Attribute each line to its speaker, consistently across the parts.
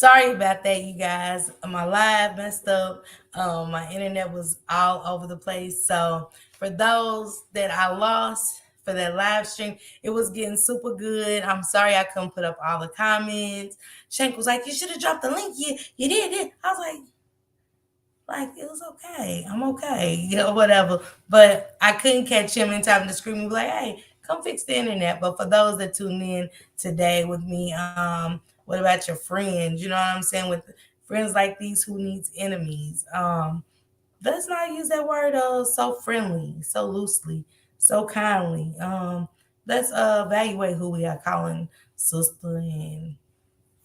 Speaker 1: Sorry about that, you guys. My live messed up. My internet was all over the place. So for those that I lost for that live stream, it was getting super good. I'm sorry I couldn't put up all the comments. Shank was like, "You should have dropped the link. You did. I was like it was okay. I'm okay, whatever. But I couldn't catch him in time to scream and be like, "Hey, come fix the internet." But for those that tuned in today with me, what about your friends? You know what I'm saying? With friends like these who needs enemies. Let's not use that word so friendly, so loosely, so kindly. Let's evaluate who we are calling sister and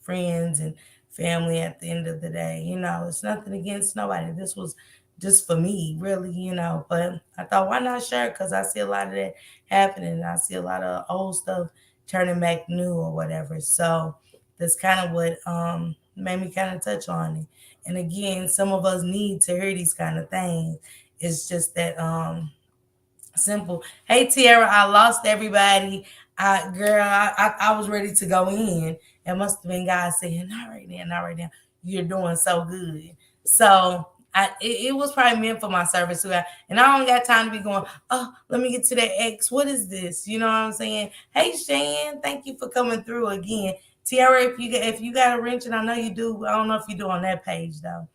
Speaker 1: friends and family at the end of the day. It's nothing against nobody. This was just for me, really, But I thought, why not share? Because I see a lot of that happening. I see a lot of old stuff turning back new or whatever. So that's kind of what made me kind of touch on it. And again, some of us need to hear these kind of things. It's just that simple. Hey Tiara, I lost everybody. I was ready to go in. It must have been God saying, "Not right now, not right now. You're doing so good." So it was probably meant for my service too. And I don't got time to be going, "Oh, let me get to that X. What is this?" You know what I'm saying? Hey Shan, thank you for coming through again. Tiara, if you got a wrench, and I know you do, I don't know if you do on that page though.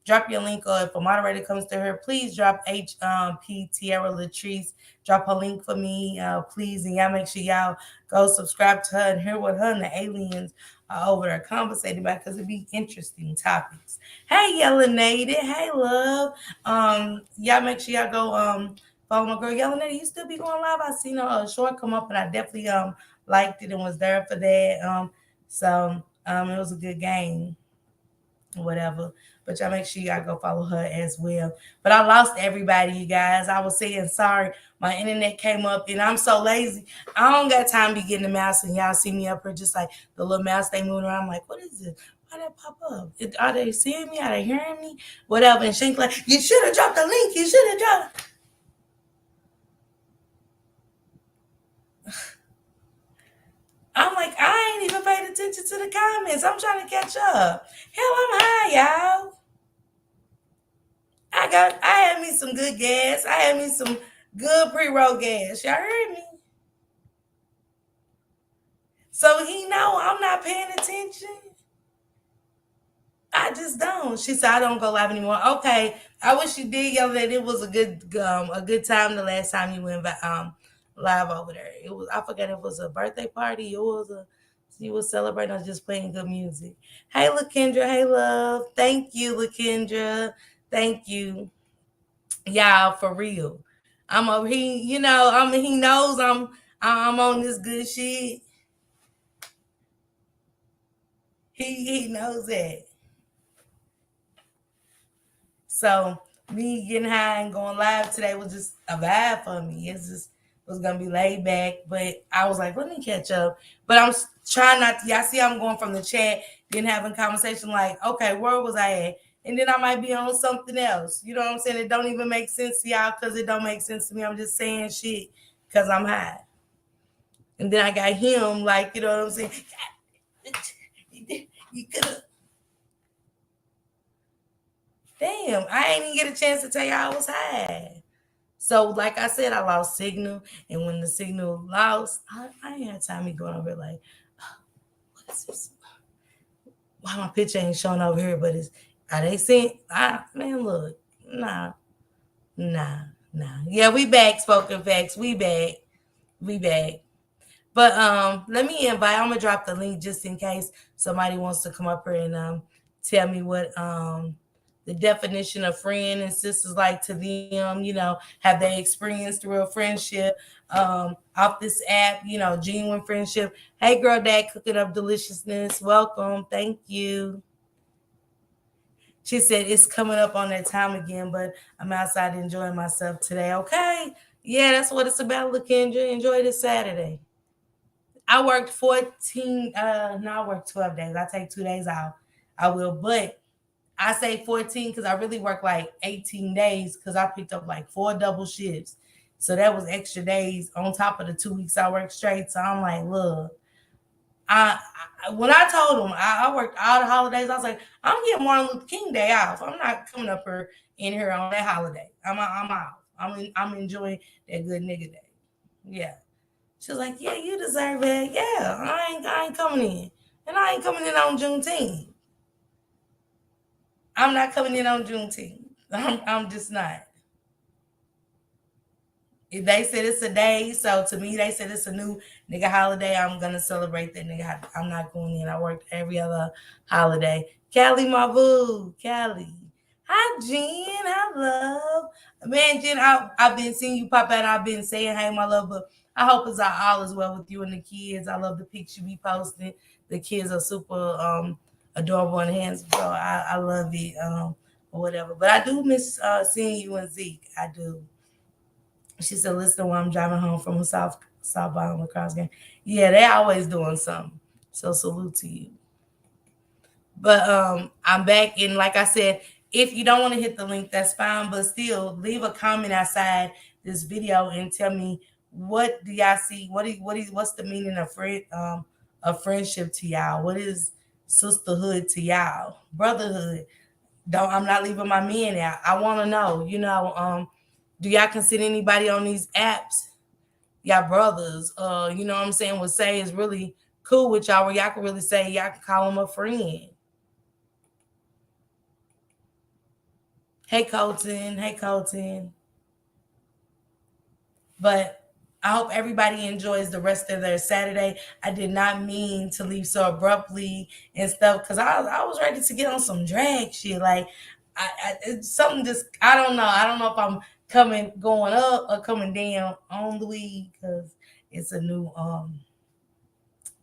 Speaker 1: Drop your link, or if a moderator comes to her, please drop HP Tierra Latrice. Drop her link for me, please. And y'all make sure y'all go subscribe to her and hear what her and the aliens are over there conversating about, because it'd be interesting topics. Hey, Yellow Hey, love. Y'all make sure y'all go follow my girl Yellow You still be going live? I seen a short come up, and I definitely liked it and was there for that. It was a good game, whatever. But y'all make sure y'all go follow her as well. But I lost everybody, you guys. I was saying sorry. My internet came up, and I'm so lazy. I don't got time to be getting the mouse, and y'all see me up here just like the little mouse they moving around. I'm like, what is this? Why that pop up? Are they seeing me? Are they hearing me? Whatever. And Shank like, you should have dropped the link. You should have dropped. I'm like, I ain't even paid attention to the comments. I'm trying to catch up. Hell, I'm high, y'all. I had me some good gas. I had me some good pre-roll gas. Y'all heard me? So he know I'm not paying attention. I just don't. She said I don't go live anymore. Okay, I wish you did, yell that it was a good time the last time you went live over there. It was, I forget if it was a birthday party or was a you was celebrating or just playing good music. Hey Lakendra, hey love. Thank you, Lakendra. Thank you. Y'all, for real. I'm over he knows I'm on this good shit. He knows that. So me getting high and going live today was just a vibe for me. It's just was gonna be laid back, but I was like, let me catch up. But I'm trying not to. Y'all see, I'm going from the chat, then having conversation like, okay, where was I at? And then I might be on something else. You know what I'm saying? It don't even make sense to y'all because it don't make sense to me. I'm just saying shit because I'm high. And then I got him, like, you know what I'm saying? You could have. Damn, I ain't even get a chance to tell you I was high. So, like I said, I lost signal. And when the signal lost, I ain't had time to go over like, oh, what is this? Why my picture ain't showing over here? But it's, are they seeing? Man, look, nah, nah, nah. Yeah, we back, spoken facts. We back. We back. But let me invite. I'm gonna drop the link just in case somebody wants to come up here and tell me what the definition of friend and sisters like to them. Have they experienced real friendship off this app? Genuine friendship. Hey, girl, dad, cooking up deliciousness. Welcome. Thank you. She said it's coming up on that time again, but I'm outside enjoying myself today. Okay. Yeah, that's what it's about, Lakendra. Enjoy this Saturday. I worked 14, no, I worked 12 days. I take 2 days out. I will, but I say 14 because I really work like 18 days because I picked up like 4 double shifts. So that was extra days on top of the 2 weeks I worked straight. So I'm like, look, When I told him I worked all the holidays, I was like, I'm getting Martin Luther King Day off. I'm not coming up here in here on that holiday. I'm out. I'm enjoying that good nigga day. Yeah. She was like, yeah, you deserve it. Yeah, I ain't coming in, and I ain't coming in on Juneteenth. I'm not coming in on Juneteenth. I'm just not. If they said it's a day, so to me they said it's a new nigga holiday, I'm gonna celebrate that nigga. I'm not going in. I worked every other holiday. Callie, my boo, Callie. Hi, Jen. Hi, love. Man, Jen, I've been seeing you pop out. I've been saying, hey, my love, but I hope it's all is well with you and the kids. I love the pics you be posting. The kids are super adorable and handsome, so I love it. Or whatever. But I do miss seeing you and Zeke. I do. She said, listen, while I'm driving home from a softball lacrosse game. Yeah, they always doing something. So salute to you. But I'm back, and like I said, if you don't want to hit the link, that's fine. But still, leave a comment outside this video and tell me, what do y'all see? What's the meaning of friendship to y'all? What is sisterhood to y'all? Brotherhood. Don't I'm not leaving my men out. I want to know. Do y'all consider anybody on these apps y'all brothers? You know what I'm saying? Would say is really cool with y'all, where y'all can really say y'all can call them a friend. Hey Colton, hey Colton. But I hope everybody enjoys the rest of their Saturday. I did not mean to leave so abruptly and stuff, because I was ready to get on some drag shit. Like it's something just I don't know. I don't know if I'm going up or coming down on the weed, because it's a new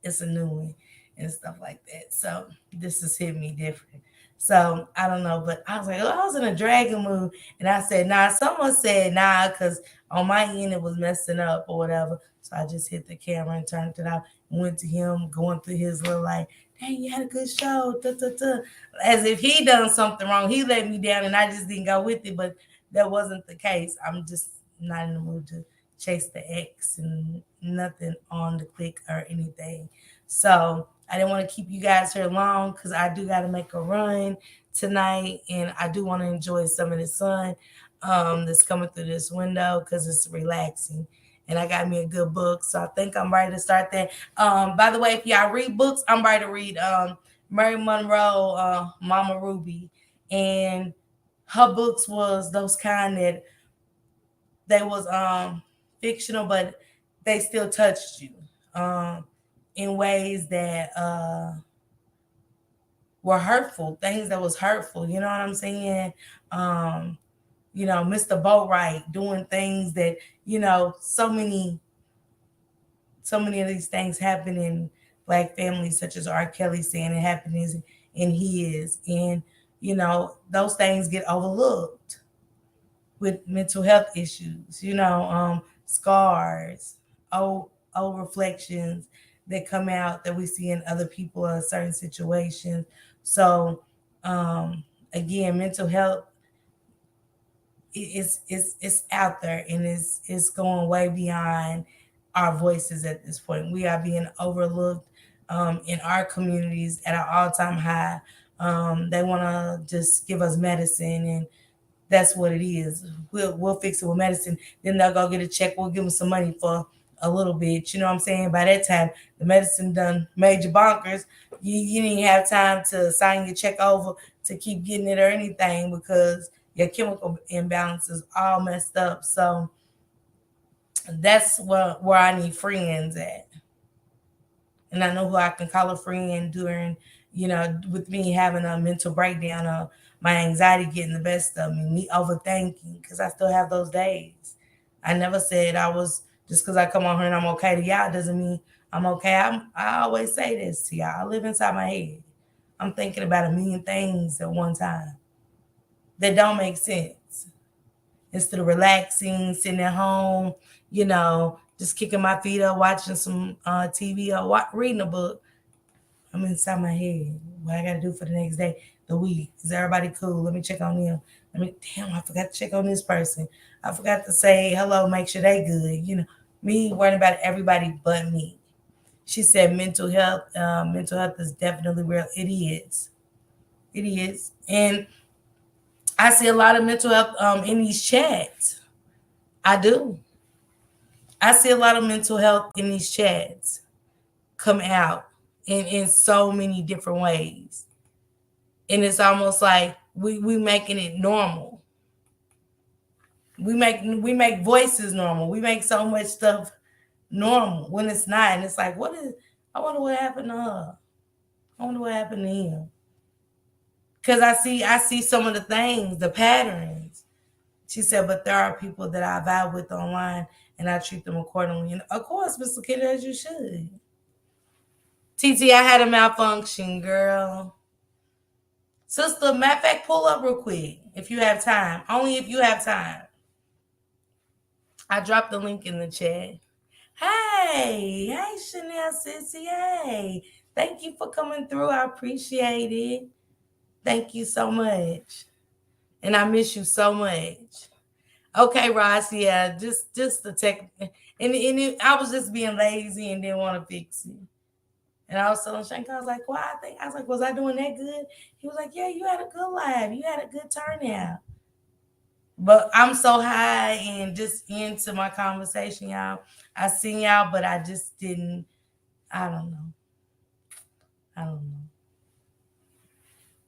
Speaker 1: it's a new one and stuff like that. So this is hitting me different. So I don't know, but I was like, oh, I was in a dragon mood, and I said, nah. Someone said, nah, because on my end it was messing up or whatever. So I just hit the camera and turned it off and went to him going through his little like, dang, you had a good show, da, da, da. As if he done something wrong. He let me down, and I just didn't go with it. But that wasn't the case. I'm just not in the mood to chase the X and nothing on the click or anything. So I didn't want to keep you guys here long, because I do got to make a run tonight, and I do want to enjoy some of the sun that's coming through this window, because it's relaxing. And I got me a good book, so I think I'm ready to start that. By the way, if y'all read books, I'm ready to read Mary Monroe, Mama Ruby, and her books was those kind that they was fictional, but they still touched you in ways that were hurtful, things that was hurtful. You know what I'm saying? Um, Mr. Boatwright doing things that, so many of these things happen in black families, such as R. Kelly saying it happened in his, and those things get overlooked with mental health issues, scars, old reflections that come out that we see in other people in certain situations. So, again, mental health is out there, and it's going way beyond our voices at this point. We are being overlooked in our communities at an all-time high. They want to just give us medicine, and that's what it is. We'll fix it with medicine. Then they'll go get a check. We'll give them some money for a little bit. You know what I'm saying? By that time, the medicine done made you bonkers. You didn't have time to sign your check over to keep getting it or anything, because your chemical imbalance is all messed up. So that's where I need friends at. And I know who I can call a friend during, with me having a mental breakdown of my anxiety getting the best of me overthinking, because I still have those days. I never said I was, just because I come on here and I'm okay to y'all doesn't mean I'm okay. I always say this to y'all. I live inside my head. I'm thinking about a million things at one time that don't make sense. Instead of relaxing, sitting at home, just kicking my feet up, watching some TV or reading a book, I'm inside my head. What I got to do for the next day, the week. Is everybody cool? Let me check on them. Damn, I forgot to check on this person. I forgot to say hello, make sure they good. Me worrying about everybody but me. She said mental health is definitely real. It is. It is. And I see a lot of mental health in these chats. I do. I see a lot of mental health in these chats come out in so many different ways. And it's almost like we making it normal. We make voices normal. We make so much stuff normal when it's not. And it's like, what is I wonder what happened to her. I wonder what happened to him. Cause I see some of the things, the patterns. She said, but there are people that I vibe with online and I treat them accordingly. And of course, Mr. Kid, as you should. TT, I had a malfunction, girl. Sister, matter of fact, pull up real quick if you have time. Only if you have time. I dropped the link in the chat. Hey, Chanel Sissy. Hey, thank you for coming through. I appreciate it. Thank you so much. And I miss you so much. Okay, Ross, yeah, just the tech. I was just being lazy and didn't want to fix it. And I was telling Shank, I was like, well, I was like, was I doing that good? He was like, yeah, you had a good live. You had a good turnout. But I'm so high and just into my conversation, y'all. I seen y'all, but I just didn't. I don't know. I don't know.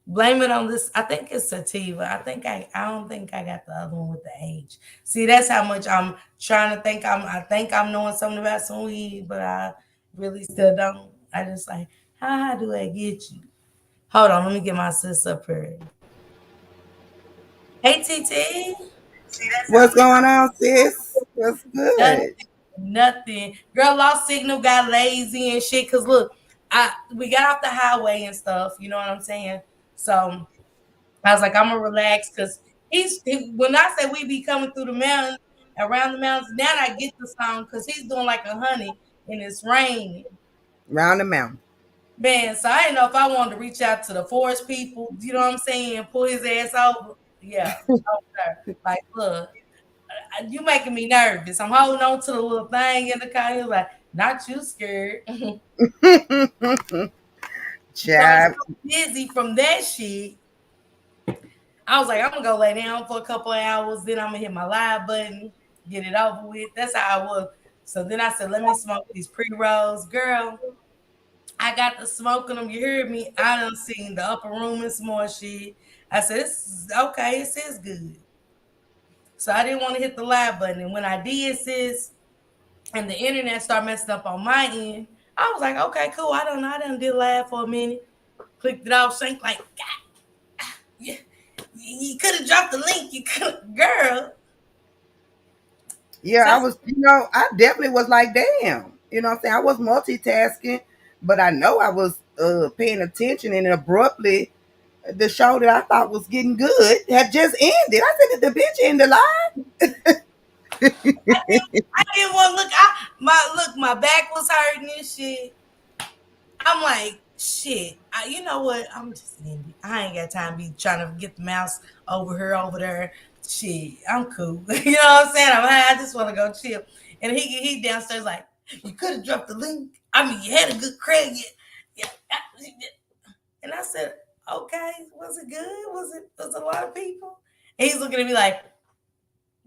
Speaker 1: Blame it on this. I think it's sativa. I don't think I got the other one with the age. See, that's how much I'm trying to think. I think I'm knowing something about some weed, but I really still don't. I just like, how do I get you? Hold on, let me get my sis up here. Hey TT. See, that's how
Speaker 2: What's
Speaker 1: much
Speaker 2: going on, sis? What's
Speaker 1: nothing,
Speaker 2: good?
Speaker 1: nothing. Girl, lost signal, got lazy and shit. Cause look, we got off the highway and stuff. You know what I'm saying? So I was like, I'm gonna relax because when I say we be coming through the mountains, around the mountains, now I get the song because he's doing like a honey and it's raining.
Speaker 2: Round the mountain.
Speaker 1: Man, so I didn't know if I wanted to reach out to the forest people, you know what I'm saying, pull his ass over. Yeah, over there. Like, look, you making me nervous. I'm holding on to the little thing in the car. He was like, not you scared. So I was
Speaker 2: Child.
Speaker 1: so busy from that shit. I was like, I'm gonna go lay down for a couple of hours, then I'm gonna hit my live button, get it over with. That's how I was. So then I said, let me smoke these pre-rolls. Girl, I got to smoking them. You heard me? I done seen the upper room and some more shit. I said, this is okay, it says good. So I didn't want to hit the live button. And when I did, sis, and the internet started messing up on my end, I was like, okay, cool. I done did live for a minute. Clicked it off, Shank like, God, yeah, you could have dropped the link. You could, girl.
Speaker 2: Yeah,
Speaker 1: So I
Speaker 2: I
Speaker 1: said,
Speaker 2: was, I definitely was like, damn. You know what I'm saying? I was multitasking, but I know I was paying attention, and abruptly the show that I thought was getting good had just ended. I said, did the bitch end the
Speaker 1: I didn't want to look. My back was hurting and shit. I'm like, shit. You know what? I'm just indie. I ain't got time to be trying to get the mouse over here, over there. Shit, I'm cool. You know what I'm saying? I just want to go chill. And he downstairs like, you could have dropped the link. I mean, you had a good credit. Yeah. And I said, okay, was it good? Was it a lot of people? And he's looking at me like,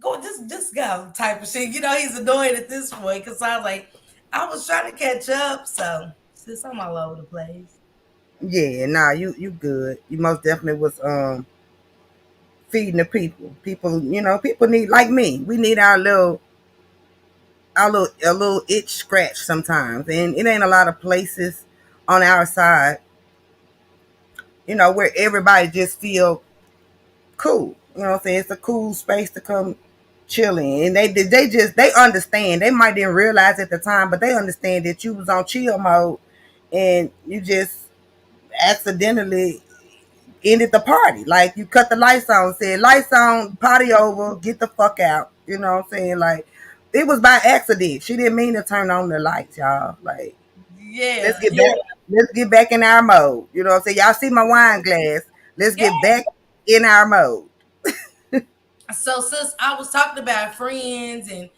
Speaker 1: go just go type of shit. You know, he's annoyed at this point because I was like, I was trying to catch up. So since I'm all over the place.
Speaker 2: Yeah, nah, you good. You most definitely was feeding the people. People, people need like me. We need our little itch scratch sometimes, and it ain't a lot of places on our side, where everybody just feel cool. You know what I'm saying? It's a cool space to come chilling, and they understand. They might didn't realize at the time, but they understand that you was on chill mode, and you just accidentally ended the party. Like you cut the lights on, said lights on, party over, get the fuck out. You know what I'm saying? Like it was by accident. She didn't mean to turn on the lights, y'all. Like let's
Speaker 1: Yeah,
Speaker 2: get
Speaker 1: yeah.
Speaker 2: back. Let's get back in our mode. You know what I'm saying? Y'all see my wine glass. Let's
Speaker 1: Yeah.
Speaker 2: get back in our mode.
Speaker 1: So sis, I was talking about friends and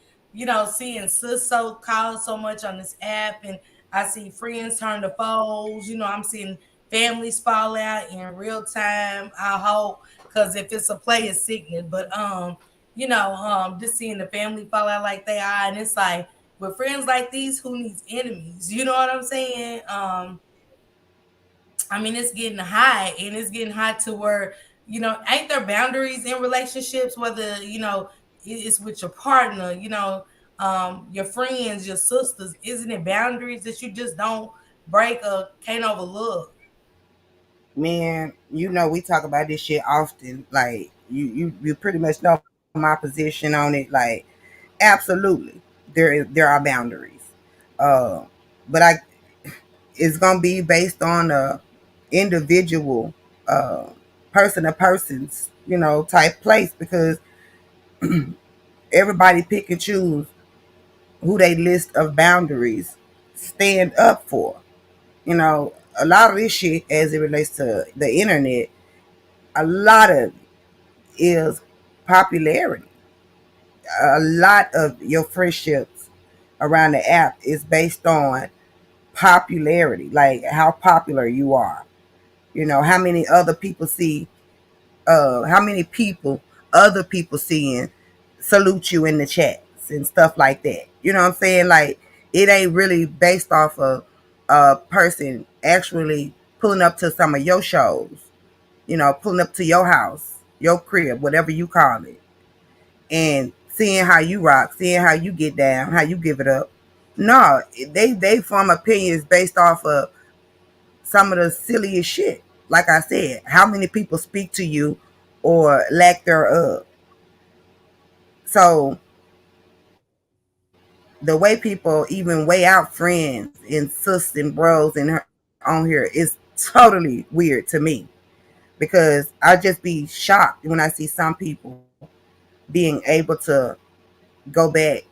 Speaker 1: seeing sis so called so much on this app, and I see friends turn to foes. I'm seeing families fall out in real time. I hope, because if it's a play, it's sickening. But just seeing the family fall out like they are, and it's like with friends like these, who needs enemies? You know what I'm saying? I mean, it's getting high, and it's getting high to where, ain't there boundaries in relationships, whether, it's with your partner, your friends, your sisters? Isn't it boundaries that you just don't break or can't overlook?
Speaker 2: Man, we talk about this shit often. Like you pretty much know my position on it. Like, absolutely, there are boundaries. Uh, but it's gonna be based on a individual, uh, person to person's, type place, because everybody pick and choose who they list of boundaries stand up for. A lot of this shit, as it relates to the internet, a lot of is popularity. A lot of your friendships around the app is based on popularity, like how popular you are. How many other people see, how many people other people seeing salute you in the chats and stuff like that. You know what I'm saying? Like, it ain't really based off of a person actually pulling up to some of your shows, pulling up to your house, your crib, whatever you call it, and seeing how you rock, seeing how you get down, how you give it up. No, they form opinions based off of some of the silliest shit. Like I said, how many people speak to you or lack thereof. So the way people even weigh out friends and sis and bros and her on here is totally weird to me, because I just be shocked when I see some people being able to go back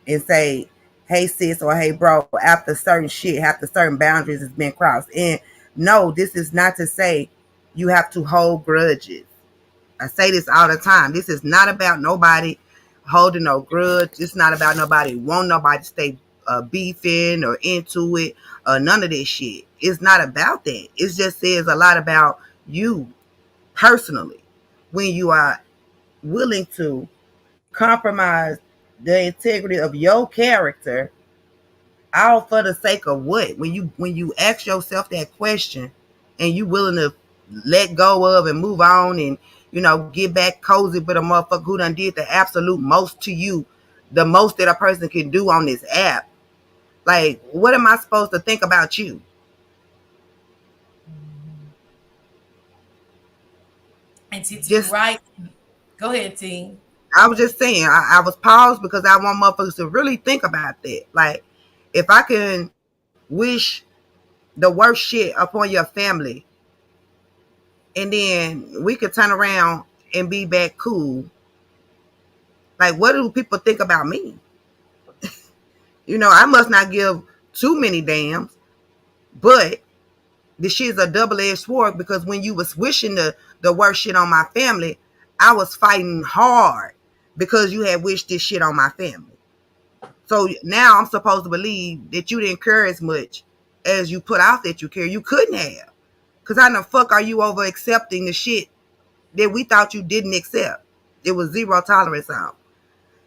Speaker 2: and say, hey sis, or hey bro, after certain shit, after certain boundaries has been crossed. And no, this is not to say you have to hold grudges. I say this all the time. This is not about nobody holding no grudge. It's not about nobody wanting nobody to stay beefing or into it, or none of this shit. It's not about that. It just says a lot about you personally when you are willing to compromise the integrity of your character, all for the sake of what? When you ask yourself that question, and you willing to let go of and move on, and get back cozy with a motherfucker who done did the absolute most to you, the most that a person can do on this app. Like, what am I supposed to think about you?
Speaker 1: Mhm. And TT, you
Speaker 2: Just
Speaker 1: right. Go ahead, T.
Speaker 2: I was just saying, I was paused because I want motherfuckers to really think about that. Like, if I can wish the worst shit upon your family, and then we could turn around and be back cool. Like, what do people think about me? I must not give too many damns, but the shit's a double-edged sword, because when you was wishing the worst shit on my family, I was fighting hard because you had wished this shit on my family. So now I'm supposed to believe that you didn't care as much as you put out that you care. You couldn't have. Because how the fuck are you over accepting the shit that we thought you didn't accept? It was zero tolerance on.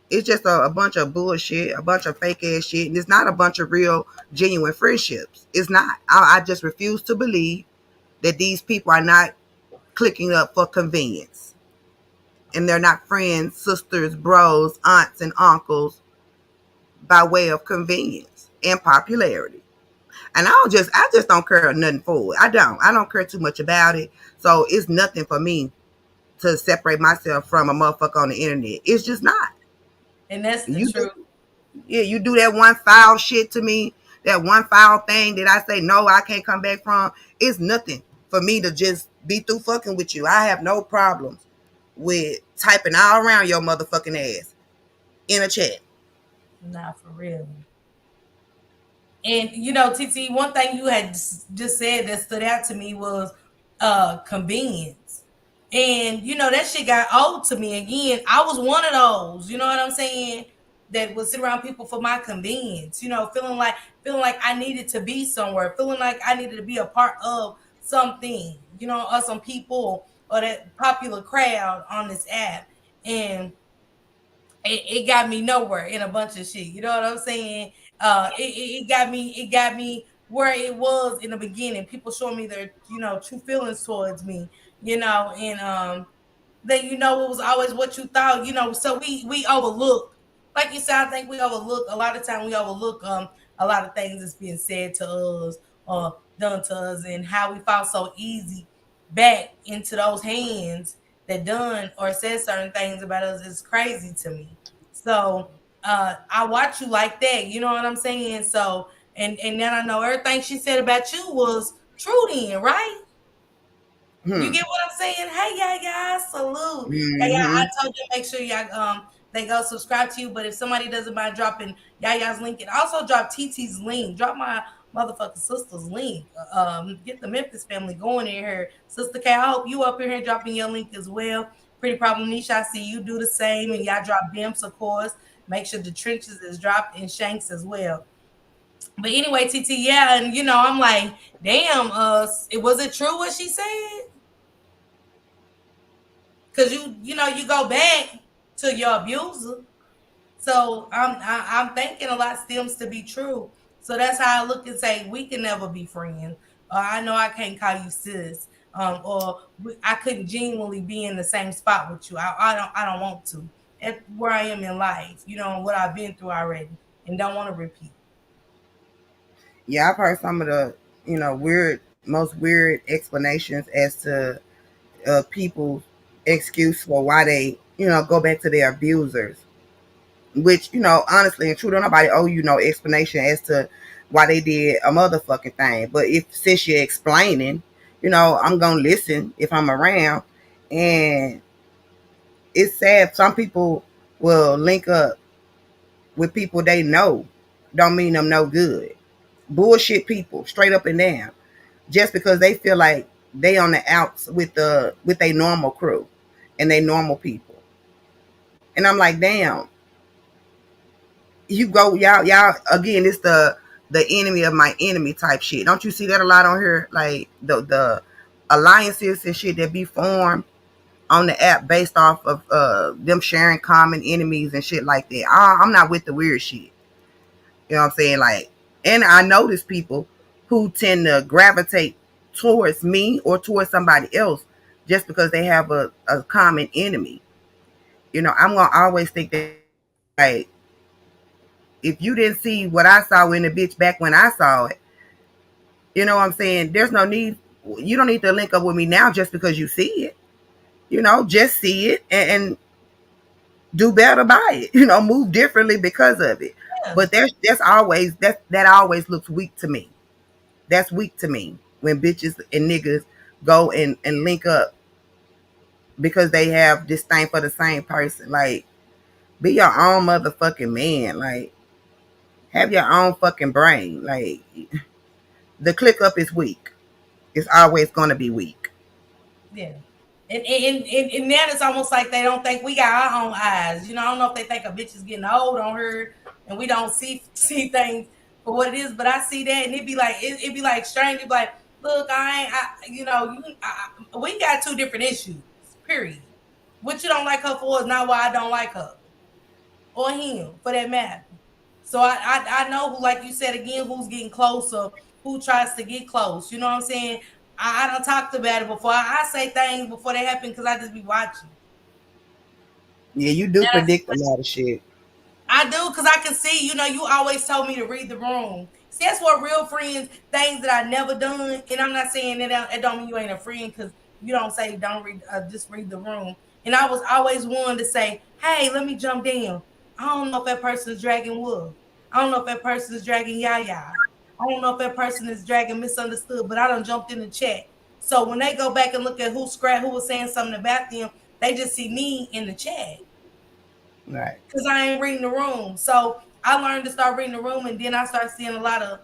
Speaker 2: It's just a bunch of bullshit, a bunch of fake ass shit, and it's not a bunch of real, genuine friendships. It's not. I just refuse to believe that these people are not clicking up for convenience, and they're not friends, sisters, bros, aunts, and uncles by way of convenience and popularity. And I just don't care nothing for it. I don't care too much about it. So it's nothing for me to separate myself from a motherfucker on the internet. It's just not.
Speaker 1: And that's the
Speaker 2: You do,
Speaker 1: truth.
Speaker 2: yeah, you do that one foul shit to me, that one foul thing that I say no, I can't come back from. It's nothing for me to just be through fucking with you. I have no problems with typing all around your motherfucking ass in a chat.
Speaker 1: Not for real. And TT, one thing you had just said that stood out to me was convenience. And that shit got old to me again. I was one of those, you know what I'm saying? that would sit around people for my convenience, feeling like I needed to be somewhere, feeling like I needed to be a part of something, or some people or that popular crowd on this app. And it got me nowhere in a bunch of shit. You know what I'm saying? It got me where it was in the beginning. People showing me their, true feelings towards me, and that it was always what you thought, so we overlook, like you said. I think we overlook a lot of time. We overlook a lot of things that's being said to us or done to us, and how we fall so easy back into those hands that done or said certain things about us is crazy to me. So I watch you like that, you know what I'm saying? So and then I know everything she said about you was true then, right? You
Speaker 2: Hmm.
Speaker 1: get what I'm saying? Hey, yeah, guys, salute. Yeah, yeah.
Speaker 2: Mm-hmm.
Speaker 1: I told you make sure y'all they go subscribe to you. But if somebody doesn't mind dropping Yaya's link, and also drop TT's link, drop my motherfucking sister's link. Get the Memphis family going in here. Sister K, I hope you up in here dropping your link as well. Pretty Problem Nisha, I see you do the same, and y'all drop Dimps, of course. Make sure the trenches is dropped and Shanks as well. But anyway, TT, yeah, and I'm like, damn, it was it true what she said? Cause you go back to your abuser. So I'm thinking a lot stems to be true. So that's how I look and say we can never be friends. I know I can't call you sis, I couldn't genuinely be in the same spot with you. I don't want to. At where I am in life, and what I've been through already, and don't want to repeat.
Speaker 2: Yeah, I've heard some of the, most weird explanations as to people's excuse for why they, go back to their abusers. Which, honestly and true, don't nobody owe you no explanation as to why they did a motherfucking thing. But if since you're explaining, I'm gonna listen if I'm around. And it's sad. Some people will link up with people they know don't mean them no good. Bullshit people, straight up and down, just because they feel like they on the outs with a normal crew and they normal people. And I'm like, damn, you go y'all again. It's the enemy of my enemy type shit. Don't you see that a lot on here? Like the alliances and shit that be formed on the app based off of them sharing common enemies and shit like that. I'm not with the weird shit. You know what I'm saying? Like, and I notice people who tend to gravitate towards me or towards somebody else just because they have a common enemy. I'm gonna always think that, like, if you didn't see what I saw in the bitch back when I saw it, you know what I'm saying? There's no need. You don't need to link up with me now just because you see it. Just see it and do better by it. Move differently because of it.
Speaker 1: Yeah,
Speaker 2: But that always looks weak to me. That's weak to me when bitches and niggas go and link up because they have this thing for the same person. Like, be your own motherfucking man. Like, have your own fucking brain. Like, the click up is weak. It's always gonna be weak.
Speaker 1: yeah. And now it's almost like they don't think we got our own eyes. I don't know if they think a bitch is getting old on her and we don't see things for what it is. But I see that, and it be like strange. It be like, look, I ain't, we got two different issues. Period. What you don't like her for is not why I don't like her or him, for that matter. So I know who, like you said again, who's getting closer, who tries to get close. You know what I'm saying? I don't talked about it before. I say things before they happen because I just be watching.
Speaker 2: Yeah, you do
Speaker 1: And I
Speaker 2: predict a lot of shit.
Speaker 1: I do, because I can see, you always told me to read the room. See, that's what real friends, things that I never done. And I'm not saying that it don't mean you ain't a friend, because you don't say don't read, just read the room. And I was always one to say, hey, let me jump down. I don't know if that person is dragging Wolf. I don't know if that person is dragging Yaya. I don't know if that person is dragging Misunderstood, but I done jumped in the chat. So when they go back and look at who was saying something about them, they just see me in the chat
Speaker 2: Right.
Speaker 1: because I ain't reading the room. So I learned to start reading the room, and then I start seeing a lot of,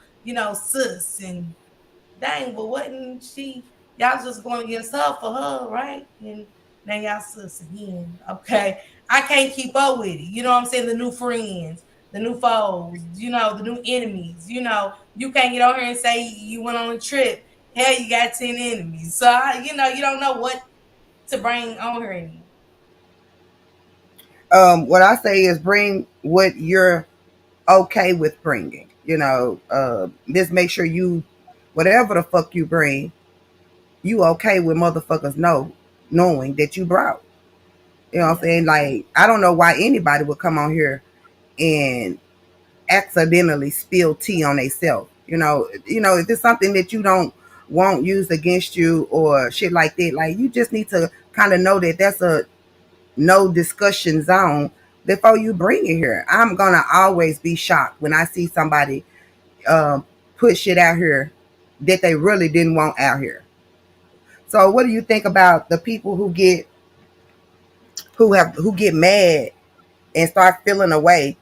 Speaker 1: sis and dang, but wasn't she? Y'all just going against her for her, right? And now y'all sis again. Okay. I can't keep up with it. You know what I'm saying? The new friends, the new foes, the new enemies. You can't get on here and say you went on a trip. Hell, you got 10 enemies. So, you don't know what to bring on here anymore.
Speaker 2: What I say is bring what you're okay with bringing. Just make sure you, whatever the fuck you bring, you okay with motherfuckers knowing that you brought. You know what I'm
Speaker 1: Yeah.
Speaker 2: saying? Like, I don't know why anybody would come on here and accidentally spill tea on themselves. If it's something that you don't want used against you or shit like that, like you just need to kind of know that that's a no discussion zone before you bring it here. I'm gonna always be shocked when I see somebody put shit out here that they really didn't want out here. So, what do you think about the people who get mad and start feeling away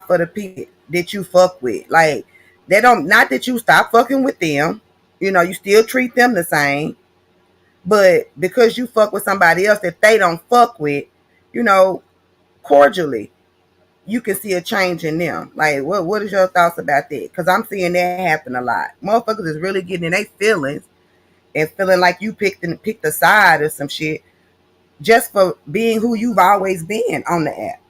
Speaker 2: for the people that you fuck with? Like, they don't, not that you stop fucking with them. You still treat them the same, but because you fuck with somebody else that they don't fuck with, you know, cordially, you can see a change in them. Like, what is your thoughts about that? Because I'm seeing that happen a lot. Motherfuckers is really getting in their feelings and feeling like you picked a side or some shit just for being who you've always been on the app.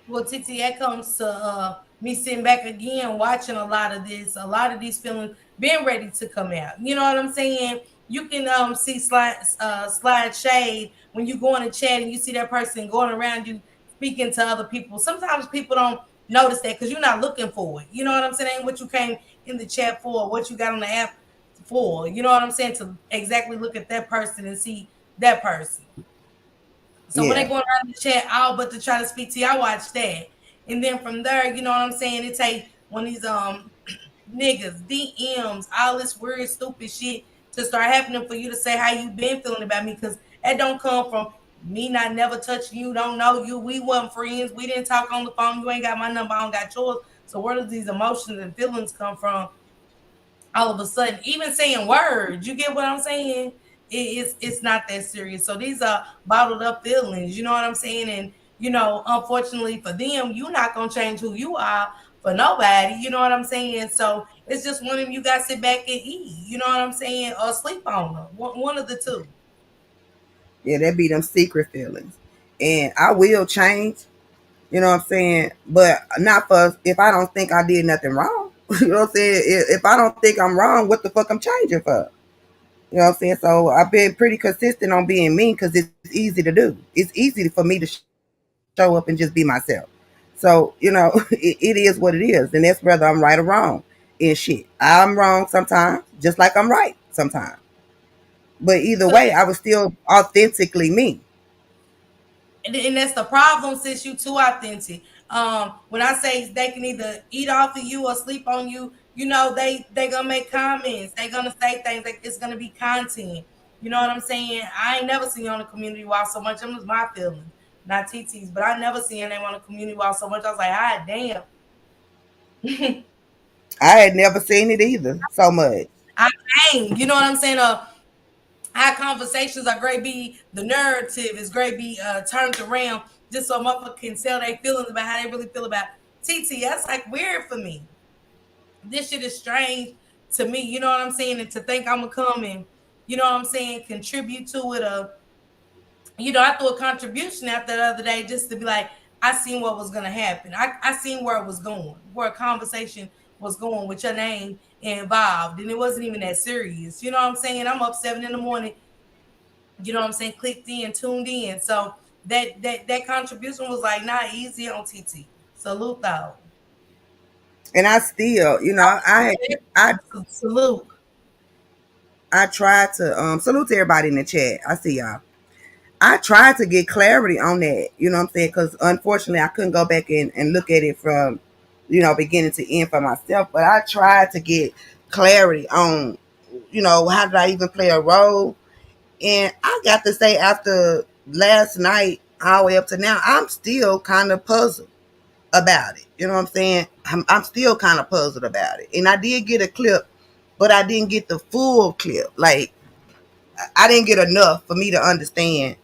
Speaker 1: Well, Titi, that comes to me sitting back again, watching a lot of this, a lot of these feelings being ready to come out. You know what I'm saying? You can see slide shade when you go in a chat and you see that person going around you speaking to other people. Sometimes people don't notice that because you're not looking for it. You know what I'm saying? Ain't what you came in the chat for, what you got on the app for. You know what I'm saying? To exactly look at that person and see that person. So when they
Speaker 2: Yeah.
Speaker 1: go around the chat, all but to try to speak to you, I watch that. And then from there, you know what I'm saying? It take one of these niggas, DMs, all this weird, stupid shit to start happening for you to say how you been feeling about me. Cause that don't come from me not never touching you, don't know you. We weren't friends. We didn't talk on the phone. You ain't got my number, I don't got yours. So where does these emotions and feelings come from all of a sudden, even saying words, you get what I'm saying? It's not that serious. So these are bottled up feelings, you know what I'm saying? And unfortunately for them, you're not gonna change who you are for nobody, you know what I'm saying? So it's just one of them you gotta sit back and eat, you know what I'm saying, or sleep on them. One of the two.
Speaker 2: Yeah, that be them secret feelings. And I will change, you know what I'm saying? But not for if I don't think I did nothing wrong. You know what I'm saying? If I don't think I'm wrong, what the fuck I'm changing for? You know what I'm saying? So I've been pretty consistent on being mean because it's easy to do. It's easy for me to show up and just be myself. So, it is what it is. And that's whether I'm right or wrong in shit. I'm wrong sometimes, just like I'm right sometimes. But either way,
Speaker 1: So
Speaker 2: I was still authentically me.
Speaker 1: and that's the problem since you too authentic. When I say they can either eat off of you or sleep on you, they gonna make comments. They gonna say things like it's gonna be content. You know what I'm saying? I ain't never seen you on a community wall so much. Them was my feelings, not TT's, but I never seen them on a community wall so much. I was like, ah, damn.
Speaker 2: I had never seen it either so much.
Speaker 1: I ain't. You know what I'm saying? Our conversations are great. Be the narrative is great. Be turned around just so motherfucker can tell their feelings about how they really feel about TT. That's like weird for me. This shit is strange to me. You know what I'm saying? And to think I'm gonna come and what I'm saying, contribute to it. I threw a contribution out the other day just to be like, I seen what was gonna happen. I seen where it was going, where a conversation was going with your name involved, and it wasn't even that serious. You know what I'm saying? I'm up 7 in the morning, you know what I'm saying, clicked in, tuned in. So that contribution was like not easy on TT. Salute though.
Speaker 2: And I still,
Speaker 1: Salute.
Speaker 2: I tried to salute to everybody in the chat. I see y'all. I tried to get clarity on that, you know what I'm saying? Because unfortunately, I couldn't go back and look at it from, beginning to end for myself. But I tried to get clarity on, how did I even play a role? And I got to say, after last night, all the way up to now, I'm still kind of puzzled about it. You know what I'm saying? I'm still kind of puzzled about it. And I did get a clip, but I didn't get the full clip. Like, I didn't get enough for me to understand,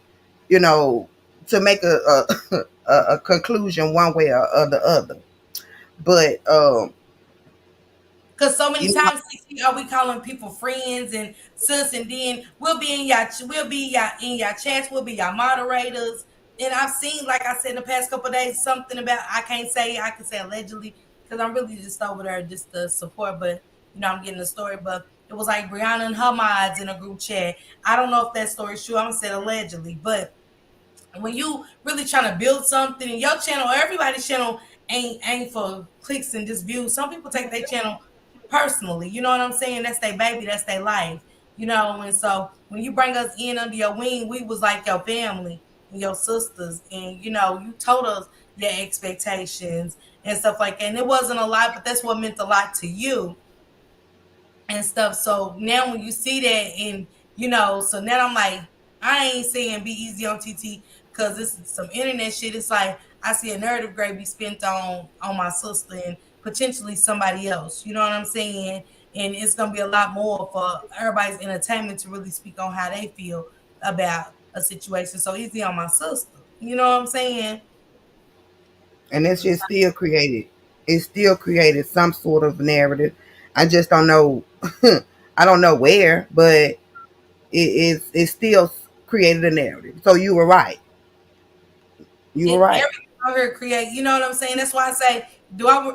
Speaker 2: you know, to make a conclusion one way or the other. But
Speaker 1: Cause so many
Speaker 2: you know,
Speaker 1: times are we calling people friends and sis, and then we'll be y'all in y'all chats, we'll be y'all moderators. And I've seen, like I said in the past couple of days, something about I can say allegedly, because I'm really just over there just to support, but I'm getting the story. But it was like Brianna and her mods in a group chat. I don't know if that story's true. I'm gonna say allegedly, but when you really trying to build something in your channel, or everybody's channel ain't for clicks and just views. Some people take their channel personally. You know what I'm saying? That's their baby. That's their life. And so when you bring us in under your wing, we was like your family and your sisters, and you told us your expectations and stuff like that. And it wasn't a lot, but that's what meant a lot to you and stuff. So now when you see that, and so now I'm like, I ain't saying be easy on TT because this is some internet shit. It's like I see a narrative grade be spent on my sister and potentially somebody else. You know what I'm saying? And it's gonna be a lot more for everybody's entertainment to really speak on how they feel about a situation. So easy on my sister. You know what I'm saying?
Speaker 2: and it's just still created. It still created some sort of narrative. I just don't know. I don't know where, but it still created a narrative. So you were right. You were
Speaker 1: And
Speaker 2: right.
Speaker 1: everything out here create. You know what I'm saying? That's why I say, do I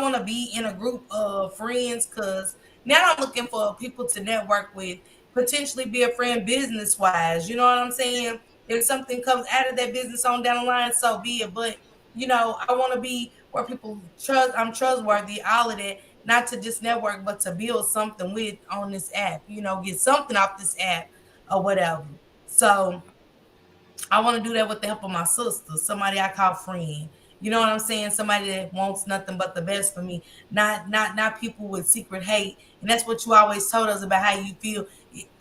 Speaker 1: want to be in a group of friends? Because now I'm looking for people to network with, potentially be a friend business wise. You know what I'm saying? If something comes out of that business on down the line, so be it. But I want to be where people trust. I'm trustworthy. All of that. Not to just network, but to build something with on this app. Get something off this app or whatever. So I want to do that with the help of my sister, somebody I call friend. You know what I'm saying? Somebody that wants nothing but the best for me, not people with secret hate. And that's what you always told us about how you feel.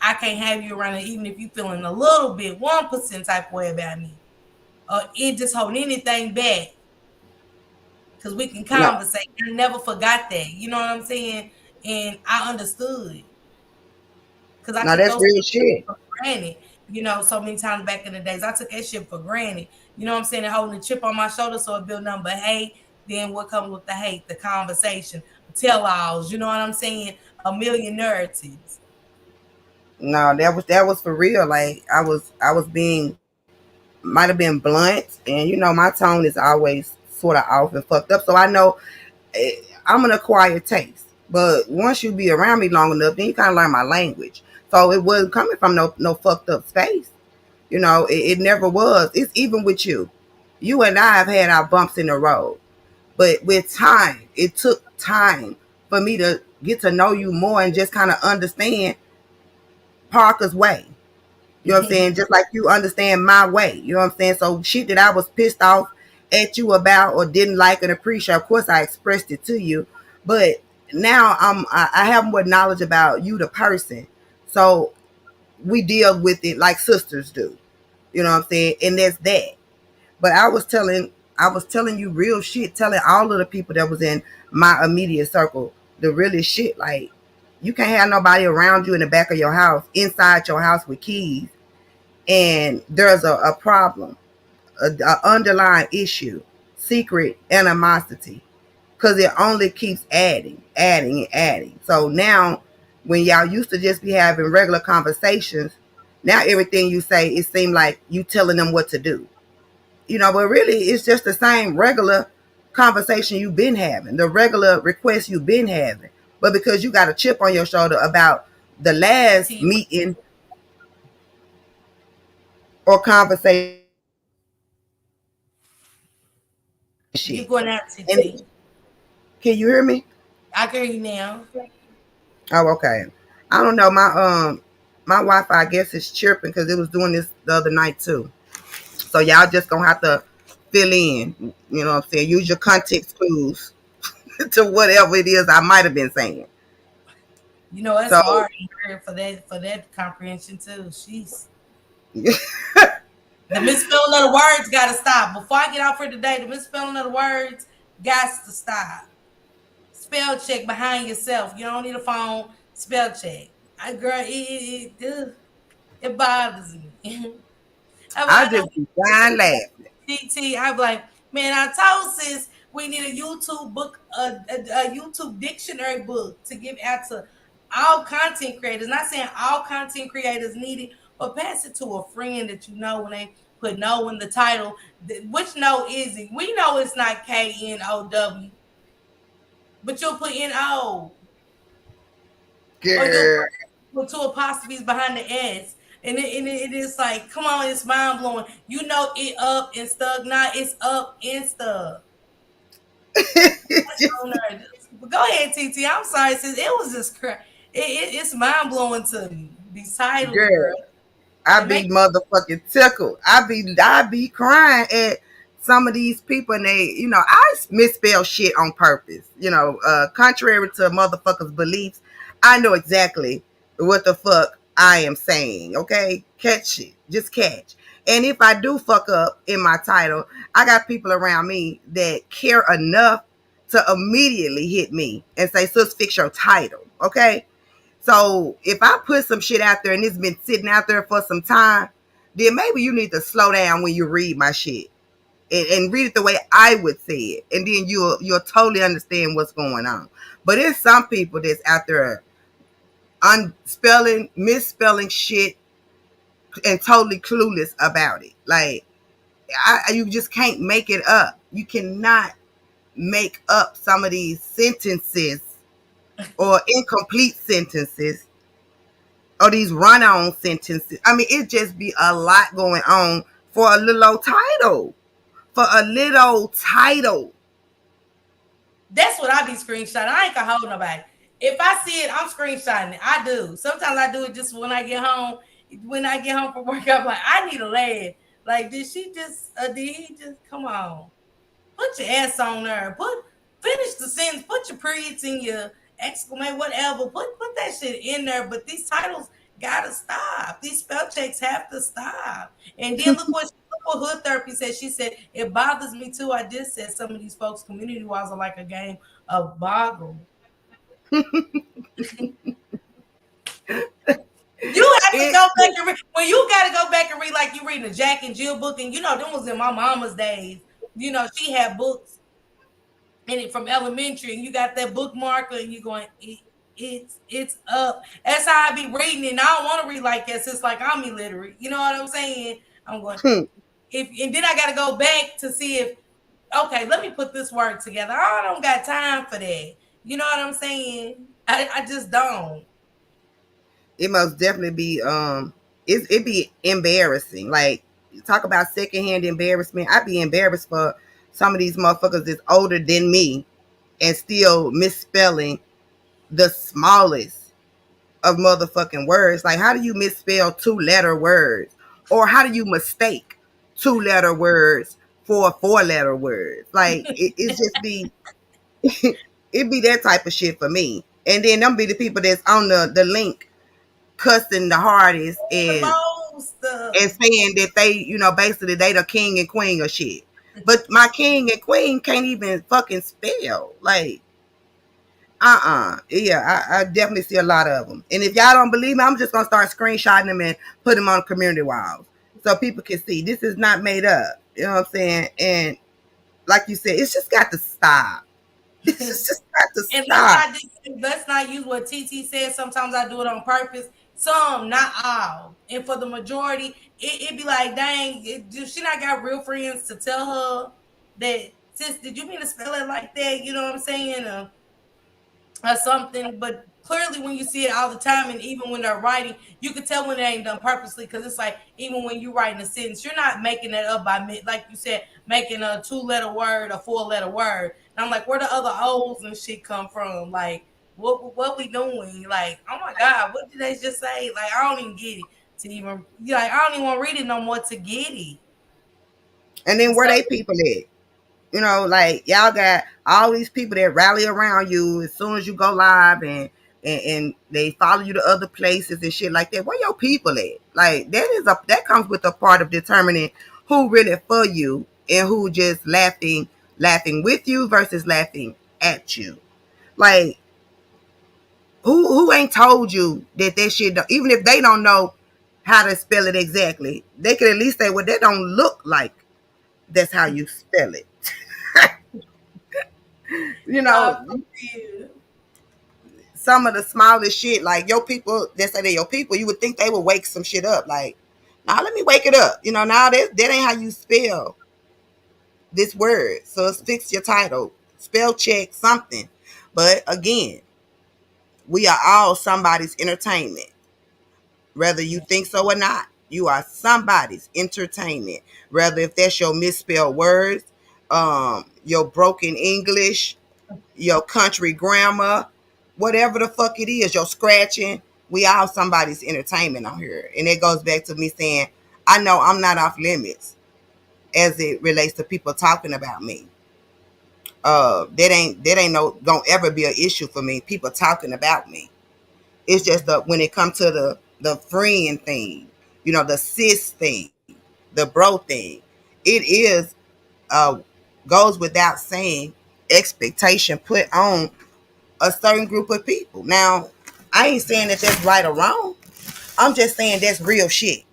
Speaker 1: I can't have you around, even if you feeling a little bit 1% type of way about me, or it just holding anything back, because we can
Speaker 2: No,
Speaker 1: conversate. I never forgot that. You know what I'm saying? And I understood, because I
Speaker 2: no,
Speaker 1: took
Speaker 2: that's
Speaker 1: those
Speaker 2: real shit.
Speaker 1: for granted, so many times back in the days. I took that shit for granted. You know what I'm saying? And holding a chip on my shoulder, so it built nothing but hate. Then what comes with the hate? The conversation, tell alls, you know what I'm saying? A million narratives.
Speaker 2: No, that was for real. Like I was being might have been blunt, and my tone is always sort of off and fucked up. So I know I'm an acquired taste. But once you be around me long enough, then you kind of learn my language. So it wasn't coming from no fucked up space. It never was. It's even with you. You and I have had our bumps in the road, but with time, it took time for me to get to know you more and just kind of understand Parker's way. You know what I'm saying? Just like you understand my way. You know what I'm saying? So shit that I was pissed off at you about or didn't like and appreciate, of course I expressed it to you. But now I have more knowledge about you the person. So we deal with it like sisters do. You know what I'm saying? And that's that. But I was telling you real shit, telling all of the people that was in my immediate circle the realest shit. Like, you can't have nobody around you in the back of your house, inside your house with keys, and there's a problem, a underlying issue, secret animosity, because it only keeps adding, adding, and adding. So now, when y'all used to just be having regular conversations, now everything you say, it seems like you telling them what to do. But really, it's just the same regular conversation you've been having, the regular requests you've been having. But because you got a chip on your shoulder about the last
Speaker 1: T,
Speaker 2: meeting or conversation,
Speaker 1: you
Speaker 2: shit.
Speaker 1: going out,
Speaker 2: And
Speaker 1: TT?
Speaker 2: can you hear me?
Speaker 1: I can hear you now.
Speaker 2: Oh, okay. I don't know. My Wi-Fi, I guess, is chirping because it was doing this the other night too. So y'all just gonna have to fill in. You know what I'm saying? Use your context clues to whatever it is I might have been saying.
Speaker 1: It's
Speaker 2: So
Speaker 1: hard for that comprehension too. She's the misspelling of the words got to stop. Before I get out for today, the misspelling of the words got to stop. Spell check behind yourself. You don't need a phone. Spell check. Girl, ugh. It bothers me.
Speaker 2: I
Speaker 1: I know
Speaker 2: just be dying laughing.
Speaker 1: TT. I'm like, man, I told sis we need a YouTube book, a YouTube dictionary book to give out to all content creators. Not saying all content creators need it, but pass it to a friend that you know when they put no in the title. Which no is it? We know it's not KNOW, but you'll put NO, or you'll
Speaker 2: Girl.
Speaker 1: put two apostrophes behind the S. And it is like, come on, it's mind blowing. You know, it up and stuck. Nah, it's up and stuck. Oh, no. But go ahead, TT. I'm sorry, sis. It was just it's mind blowing to me. These titles, girl.
Speaker 2: Girl. I
Speaker 1: It
Speaker 2: be
Speaker 1: makes
Speaker 2: motherfucking tickled. I be crying at some of these people, and they, I misspell shit on purpose. Contrary to motherfuckers' beliefs, I know exactly what the fuck I am saying. Okay, catch it, just catch. And if I do fuck up in my title, I got people around me that care enough to immediately hit me and say, "Sis, fix your title." Okay, so if I put some shit out there and it's been sitting out there for some time, then maybe you need to slow down when you read my shit and read it the way I would say it, and then you'll totally understand what's going on. But there's some people that's out there unspelling, misspelling shit, and totally clueless about it. Like you just can't make it up. You cannot make up some of these sentences or incomplete sentences or these run-on sentences. I mean, it just be a lot going on for a little old title. For a little title.
Speaker 1: that's what I be screenshotting. I ain't gonna hold nobody. If I see it, I'm screenshotting it. I do. Sometimes I do it just when I get home. When I get home from work, I'm like, I need a laugh. Like, did she just? Did he just? Come on. Put your ass on there. Finish the sentence. Put your periods in your exclamation, whatever. Put that shit in there. But these titles gotta stop. These spell checks have to stop. And then look what Hood Therapy said. She said it bothers me too. I just said some of these folks' community walls are like a game of boggle. You have to
Speaker 2: It,
Speaker 1: go back and read when you got to go back and read like you reading a Jack and Jill book, and them was in my mama's days. She had books in it from elementary, and you got that bookmarker, and you going, it's up. That's how I be reading, and I don't want to read like that. So it's like I'm illiterate. You know what I'm saying? I'm going and then I got to go back to see if okay, let me put this word together. I don't got time for that. You know what I'm saying? I just don't.
Speaker 2: it must definitely be it be embarrassing. Like, talk about secondhand embarrassment. I'd be embarrassed for some of these motherfuckers that's older than me and still misspelling the smallest of motherfucking words. Like, how do you misspell 2-letter words? Or how do you mistake 2-letter words for 4-letter words? Like, it's just be, it be that type of shit for me. And then them be the people that's on the link cussing the hardest
Speaker 1: The
Speaker 2: and
Speaker 1: most
Speaker 2: saying that they, basically they the king and queen of shit. But my king and queen can't even fucking spell. Like, yeah, I definitely see a lot of them. And if y'all don't believe me, I'm just gonna start screenshotting them and put them on community walls so people can see this is not made up. You know what I'm saying? And like you said, it's just got to stop. It's just got to
Speaker 1: and
Speaker 2: stop.
Speaker 1: let's not use what TT said. Sometimes I do it on purpose. Some, not all. And for the majority, it be like, dang, she not got real friends to tell her that, sis, did you mean to spell it like that? You know what I'm saying? Or something. But clearly, when you see it all the time, and even when they're writing, you can tell when it ain't done purposely. Because it's like even when you writing a sentence, you're not making that up by like you said, making a 2-letter word, a 4-letter word. And I'm like, where the other O's and shit come from? Like, what we doing? Like, oh my god, what did they just say? Like, I don't even get it. To even like, I don't even want to read it no more to get it.
Speaker 2: And then where
Speaker 1: So
Speaker 2: they people at? Like, y'all got all these people that rally around you as soon as you go live, and they follow you to other places and shit like that. Where your people at? Like, that comes with a part of determining who really for you and who just laughing with you versus laughing at you. Like, who ain't told you that shit even if they don't know how to spell it exactly. They could at least say, well, that don't look like that's how you spell it. You
Speaker 1: No,
Speaker 2: know,
Speaker 1: for real.
Speaker 2: some of the smallest shit, like your people, that say they're your people, you would think they would wake some shit up. Like, now let me wake it up. You know, now that ain't how you spell this word. So it's fix your title, spell check something. But again, we are all somebody's entertainment, whether you think so or not. You are somebody's entertainment, whether if that's your misspelled words, your broken English, your country grammar, whatever the fuck it is, your scratching. We all somebody's entertainment on here, and it goes back to me saying, I know I'm not off limits as it relates to people talking about me. That ain't no gonna ever be an issue for me. People talking about me. It's just when it comes to the friend thing, the sis thing, the bro thing. It is goes without saying expectation put on a certain group of people. Now, I ain't saying that that's right or wrong. I'm just saying that's real shit.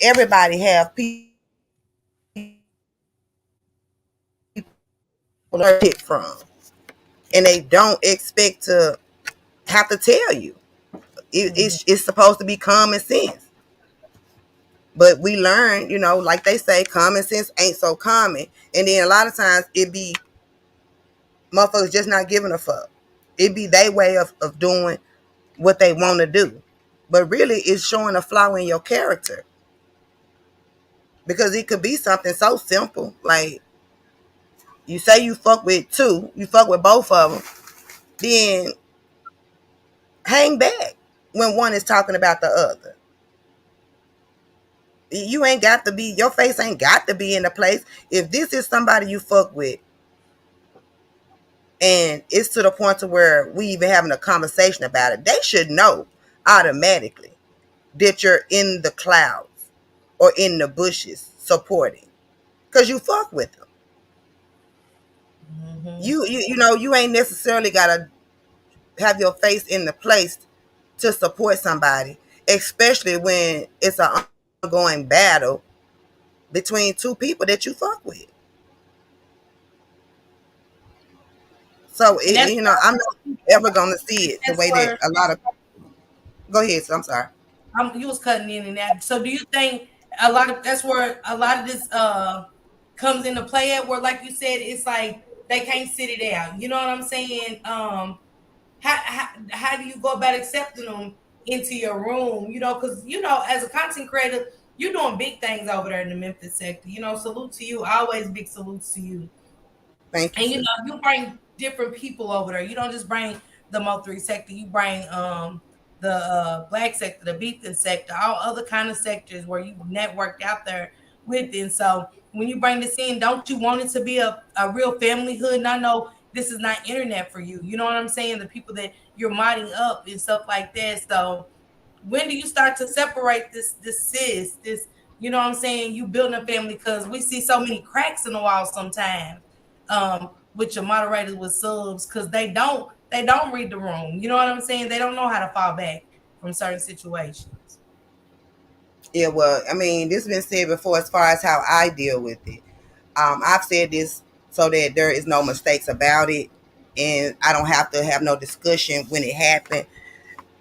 Speaker 2: Everybody have people learn shit from, and they don't expect to have to tell you.
Speaker 1: Mhm.
Speaker 2: It's supposed to be common sense. But we learn, like they say, common sense ain't so common. And then a lot of times it be motherfuckers just not giving a fuck. It be their way of doing what they want to do. But really, it's showing a flaw in your character. Because it could be something so simple. Like, you say you fuck with two, you fuck with both of them, then hang back when one is talking about the other. You ain't got to be, your face ain't got to be in the place. If this is somebody you fuck with, and it's to the point to where we even having a conversation about it, they should know automatically that you're in the clouds or in the bushes supporting, because you fuck with them.
Speaker 1: Mhm.
Speaker 2: You ain't necessarily gotta have your face in the place to support somebody, especially when it's an ongoing battle between two people that you fuck with. So
Speaker 1: And
Speaker 2: I'm not ever gonna see it the
Speaker 1: that's
Speaker 2: way that
Speaker 1: where
Speaker 2: a lot of. Go ahead. So I'm sorry.
Speaker 1: you was cutting in and that. So do you think that's where a lot of this comes into play at, where like you said, it's like they can't sit it out. You know what I'm saying? How do you go about accepting them into your room? Because as a content creator, you're doing big things over there in the Memphis sector. Salute to you. Always big salutes to you.
Speaker 2: Thank you,
Speaker 1: And
Speaker 2: sis.
Speaker 1: you bring different people over there. You don't just bring the Mo3 sector. You bring the black sector, the beefing sector, all other kind of sectors where you networked out there with. And so when you bring this in, don't you want it to be a real family hood? And I know this is not internet for you. You know what I'm saying? The people that you're modding up and stuff like that. So when do you start to separate this, you know what I'm saying, you building a family? Because we see so many cracks in the wall sometimes, with your moderators with subs, because they don't read the room. You know what I'm saying? They don't know how to fall back from certain situations.
Speaker 2: Yeah, well, I mean, this has been said before as far as how I deal with it. I've said this so that there is no mistakes about it, and I don't have to have no discussion when it happened.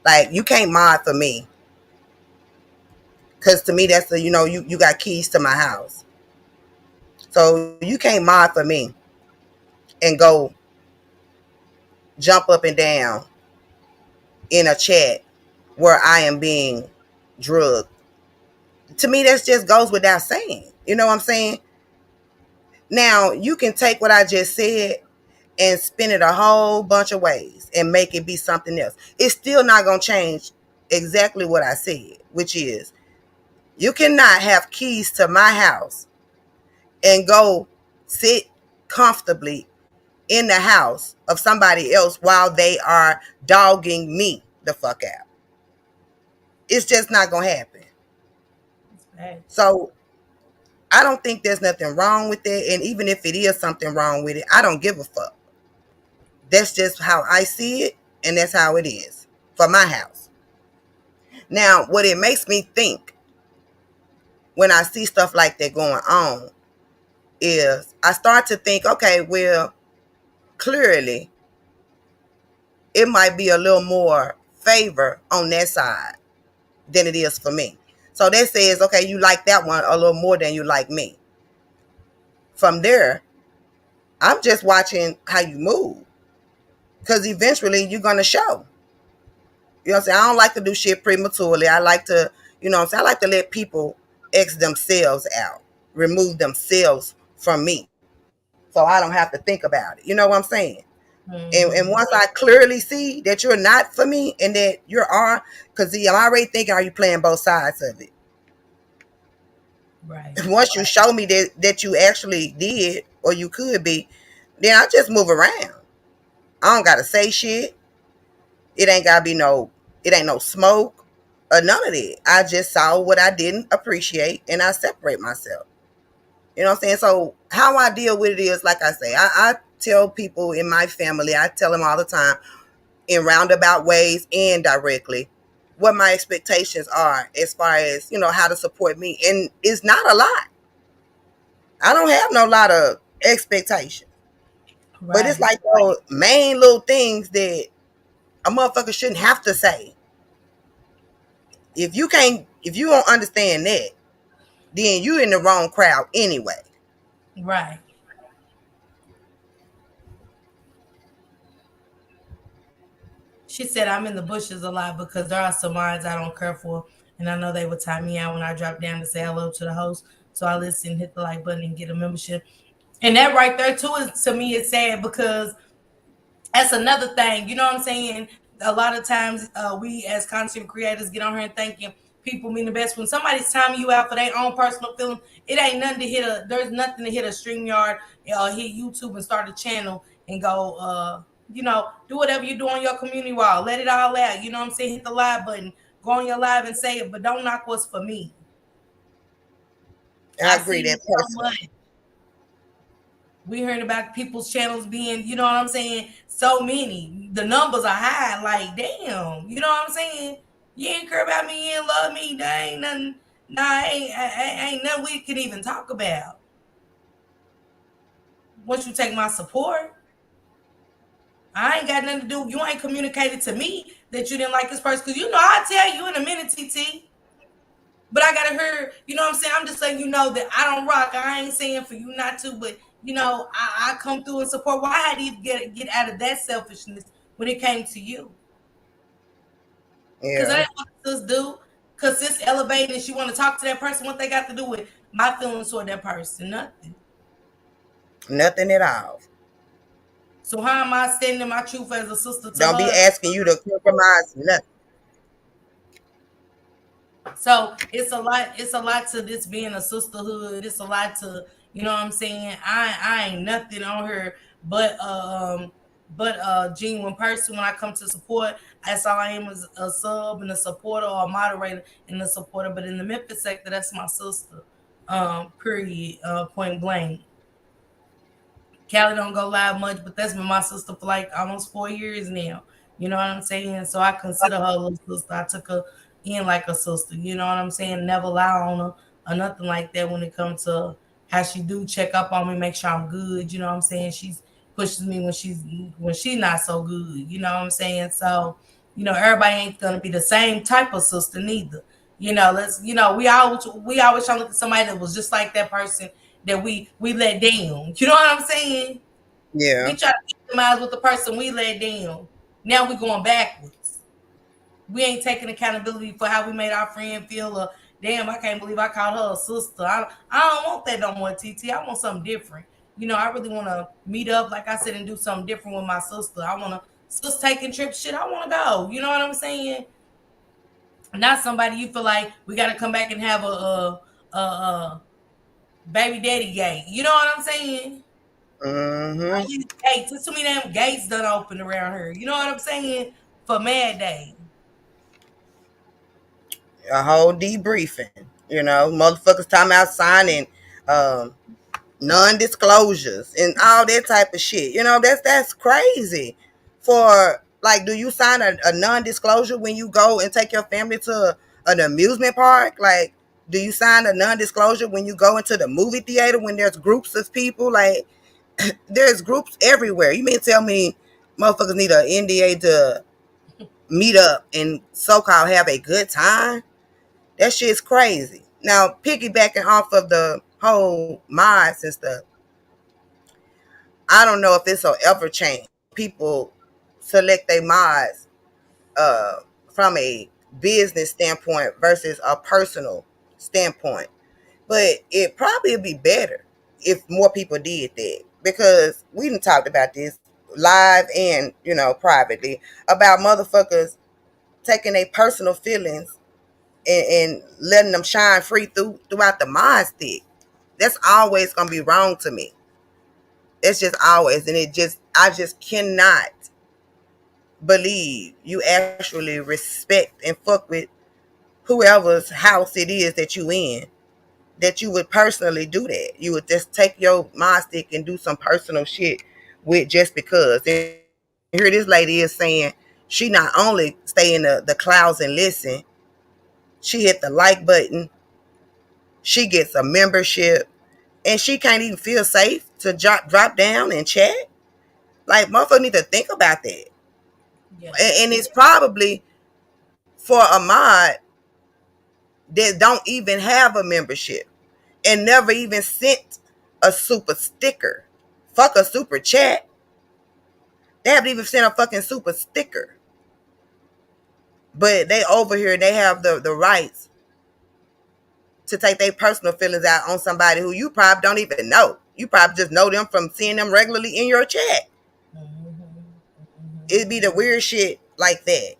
Speaker 2: Like, you can't mod for me, because to me that's you got keys to my house, so you can't mod for me and go jump up and down in a chat where I am being drugged. To me, that just goes without saying. You know what I'm saying? Now, you can take what I just said and spin it a whole bunch of ways and make it be something else. It's still not going to change exactly what I said, which is you cannot have keys to my house and go sit comfortably in the house of somebody else while they are dogging me the fuck out. It's just not going to happen.
Speaker 1: It's bad.
Speaker 2: So I don't think there's nothing wrong with it. And even if it is something wrong with it, I don't give a fuck. That's just how I see it. And that's how it is for my house. Now, what it makes me think when I see stuff like that going on is I start to think, okay, well, clearly it might be a little more favor on that side than it is for me. So that says, okay, you like that one a little more than you like me. From there, I'm just watching how you move because eventually you're going to show. You know what I'm saying? I don't like to do shit prematurely. I like to, you know what I'm saying? I like to let people X themselves out, remove themselves from me so I don't have to think about it. You know what I'm saying? And
Speaker 1: Mm-hmm.
Speaker 2: once I clearly see that you're not for me and that you are, because I'm already thinking, are you playing both sides of it?
Speaker 1: Right.
Speaker 2: Once you show me that you actually did or you could be, then I just move around. I don't gotta say shit. It ain't gotta be no. It ain't no smoke or none of that. I just saw what I didn't appreciate and I separate myself. You know what I'm saying? So how I deal with it is, like I say, I tell people in my family, I tell them all the time in roundabout ways and directly what my expectations are as far as, how to support me. And it's not a lot. I don't have no lot of expectations. But it's
Speaker 1: Right.
Speaker 2: like those main little things that a motherfucker shouldn't have to say. If you don't understand that, then you in the wrong crowd anyway.
Speaker 1: Right. She said I'm in the bushes a lot because there are some minds I don't care for, and I know they would tie me out when I drop down to say hello to the host. So I listen, hit the like button, and get a membership. And that right there too is, to me, is sad because that's another thing. You know what I'm saying? A lot of times we as content creators get on here and thinking people mean the best. When somebody's timing you out for their own personal feeling, it ain't nothing to hit a. There's nothing to hit a StreamYard or hit YouTube and start a channel and go. Do whatever you do on your community wall. Let it all out. You know what I'm saying? Hit the live button. Go on your live and say it, but don't knock what's for me.
Speaker 2: I
Speaker 1: I
Speaker 2: agree
Speaker 1: see
Speaker 2: that
Speaker 1: so
Speaker 2: personally.
Speaker 1: much. We hearing about people's channels being, you know what I'm saying, so many. The numbers are high. Like, damn, you know what I'm saying? You ain't care about me, you ain't love me. There ain't nothing. Nah, ain't nothing we can even talk about. Once you take my support, I ain't got nothing to do. You ain't communicated to me that you didn't like this person. Cause I tell you in a minute, TT. But I gotta hear, you know what I'm saying? I'm just letting you know that I don't rock. I ain't saying for you not to, but I come through and support. Why had you get out of that selfishness when it came to you? Because
Speaker 2: Yeah.
Speaker 1: that ain't what sis do. Because sis elevating and she want to talk to that person. What they got to do with my feelings toward that person? Nothing.
Speaker 2: Nothing at all.
Speaker 1: So how am I standing my truth as a sister to
Speaker 2: Don't be
Speaker 1: her?
Speaker 2: asking you to compromise nothing.
Speaker 1: So it's a lot to this being a sisterhood. It's a lot to, you know what I'm saying? I ain't nothing on her but a genuine person when I come to support. That's all I am, is a sub and a supporter or a moderator and a supporter. But in the Memphis sector, that's my sister. Period. Point blank. Callie don't go live much, but that's been my sister for like almost 4 years now. You know what I'm saying? So I consider her a little sister. I took her in like a sister. You know what I'm saying? Never lie on her or nothing like that when it comes to how she do check up on me, make sure I'm good. You know what I'm saying? She's pushes me when she's not so good. You know what I'm saying? So everybody ain't gonna be the same type of sister neither. We always trying to look at somebody that was just like that person that we let down. You know what I'm saying?
Speaker 2: Yeah.
Speaker 1: We try to victimize with the person we let down. Now we going backwards. We ain't taking accountability for how we made our friend feel. Or damn, I can't believe I called her a sister. I don't want that no more, TT. I want something different. I really want to meet up, like I said, and do something different with my sister. I want to sis taking trips. Shit, I want to go. You know what I'm saying? Not somebody you feel like we got to come back and have a baby daddy gate. You know what I'm saying?
Speaker 2: Mm-hmm.
Speaker 1: These gates, there's too many damn gates done open around here. You know what I'm saying? For Mad Day.
Speaker 2: A whole debriefing. Motherfuckers talking about signing um, non-disclosures and all that type of shit. That's crazy for Like, do you sign a non-disclosure when you go and take your family to an amusement park? Like, do you sign a non-disclosure when you go into the movie theater when there's groups of people? Like, there's groups everywhere. You mean tell me motherfuckers need an NDA to meet up and so-called have a good time? That shit's crazy. Now, piggybacking off of the whole mods and stuff, I don't know if this will ever change. People select their mods uh, from a business standpoint versus a personal standpoint. But it probably would be better if more people did that, because we done talked about this live and privately about motherfuckers taking their personal feelings and letting them shine free throughout the mod stick. That's always gonna be wrong to me. It's just always, and I just cannot believe you actually respect and fuck with whoever's house it is that you in, that you would personally do that. You would just take your mod stick and do some personal shit with just because. And here this lady is saying she not only stay in the clouds and listen, she hit the like button, she gets a membership, and she can't even feel safe to drop down and chat. Like, motherfucker need to think about that.
Speaker 1: Yeah.
Speaker 2: And it's probably for a mod that don't even have a membership and never even sent a super sticker. Fuck a super chat. They haven't even sent a fucking super sticker. But they over here, they have the rights to take their personal feelings out on somebody who you probably don't even know. You probably just know them from seeing them regularly in your chat. It'd be the weird shit like that.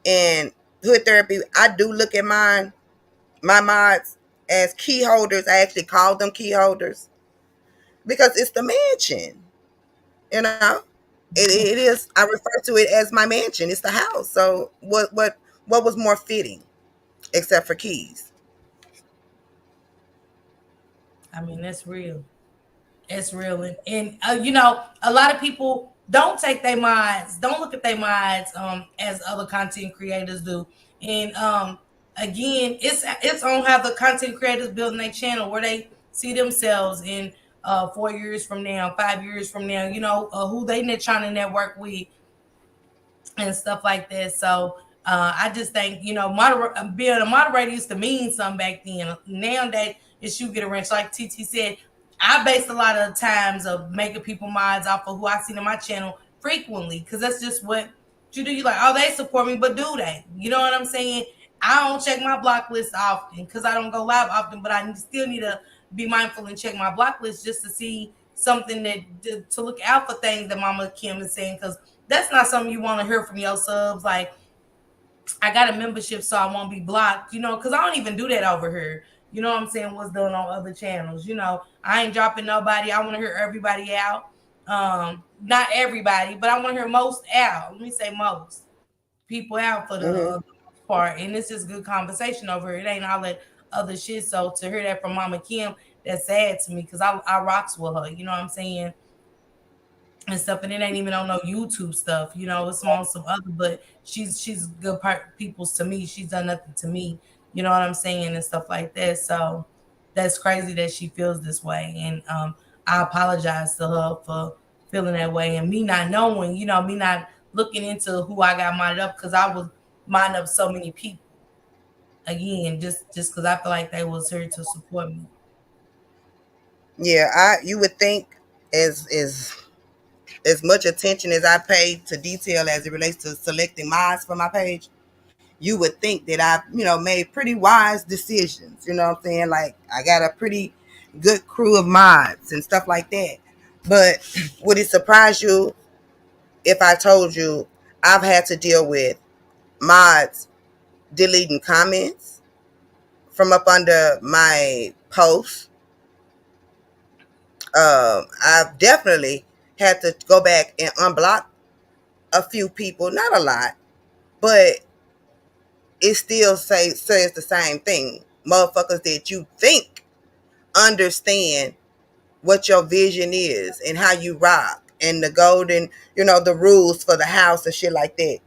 Speaker 2: And hood therapy, I do look at my mods as key holders. I actually call them key holders because it's the mansion. You know, it is. I refer to it as my mansion. It's the house. So what was more fitting, except for keys?
Speaker 1: I mean, that's real. It's real, and a lot of people don't take their minds, don't look at their minds as other content creators do, and again, it's on how the content creators building their channel, where they see themselves in 4 years from now, 5 years from now, who they trying to network with and stuff like that. So I just think being a moderator used to mean something back then. Nowadays, it's you get a wrench. Like TT said, I base a lot of times of making people mods off of who I see in my channel frequently, because that's just what you do. You like, oh, they support me, but do they? You know what I'm saying? I don't check my block list often because I don't go live often, but I still need to be mindful and check my block list just to see something to look out for things that Mama Kim is saying, because that's not something you want to hear from your subs. Like, I got a membership, so I won't be blocked, because I don't even do that over here. You know what I'm saying? What's done on other channels. I ain't dropping nobody. I want to hear everybody out. Not everybody, but I want to hear most out. Let me say most people out for the
Speaker 2: Mm-hmm.
Speaker 1: most part. And this is good conversation over here. It ain't all that other shit. So to hear that from Mama Kim, that's sad to me, because I rocks with her. You know what I'm saying? And stuff, and it ain't even on no YouTube stuff. It's on some other, but she's good people's to me. She's done nothing to me. You know what I'm saying, and stuff like that. So that's crazy that she feels this way, and I apologize to her for feeling that way, and me not knowing, me not looking into who I got modded up, because I was modding up so many people again, just because I feel like they was here to support me.
Speaker 2: Yeah, you would think as much attention as I pay to detail as it relates to selecting mods for my page, you would think that I've, made pretty wise decisions. You know what I'm saying? Like, I got a pretty good crew of mods and stuff like that. But would it surprise you if I told you I've had to deal with mods deleting comments from up under my posts? I've definitely had to go back and unblock a few people, not a lot, but it still says the same thing. Motherfuckers that you think understand what your vision is and how you rock and the golden, the rules for the house and shit like that.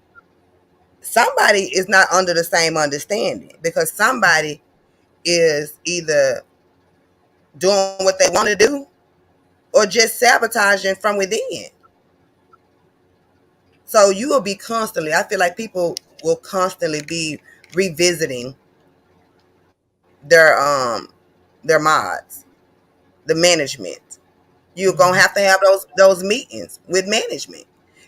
Speaker 2: Somebody is not under the same understanding because somebody is either doing what they want to do or just sabotaging from within. So you will be constantly, I feel like people will constantly be revisiting their their mods, the management. You're gonna
Speaker 1: Mhm.
Speaker 2: have to have those meetings with management.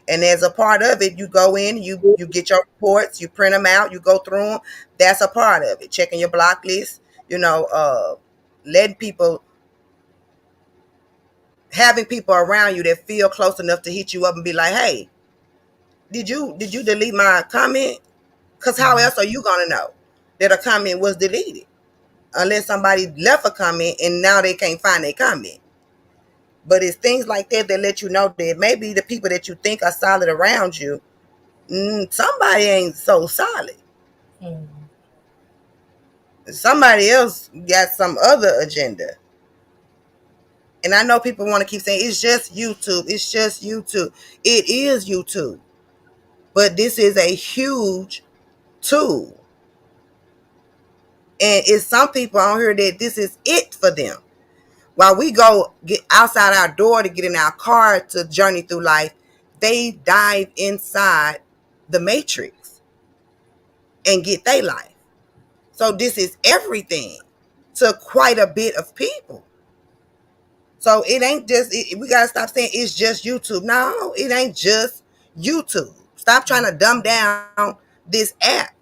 Speaker 2: And as a part of it, you go in, you get your reports, you print them out, you go through them. That's a part of it. Checking your block list, letting people, having people around you that feel close enough to hit you up and be like, hey, did you delete my comment? Because how
Speaker 1: Mhm.
Speaker 2: else are you gonna know that a comment was deleted unless somebody left a comment and now they can't find their comment? But it's things like that that let you know that maybe the people that you think are solid around you, somebody ain't so solid.
Speaker 1: Mhm.
Speaker 2: Somebody else got some other agenda. And I know people want to keep saying it's just YouTube. It's just YouTube. It is YouTube. But this is a huge tool. And it's some people on here that this is it for them. While we go get outside our door to get in our car to journey through life, they dive inside the matrix and get their life. So this is everything to quite a bit of people. So it ain't just, we got to stop saying it's just YouTube. No, it ain't just YouTube. Stop trying to dumb down this app.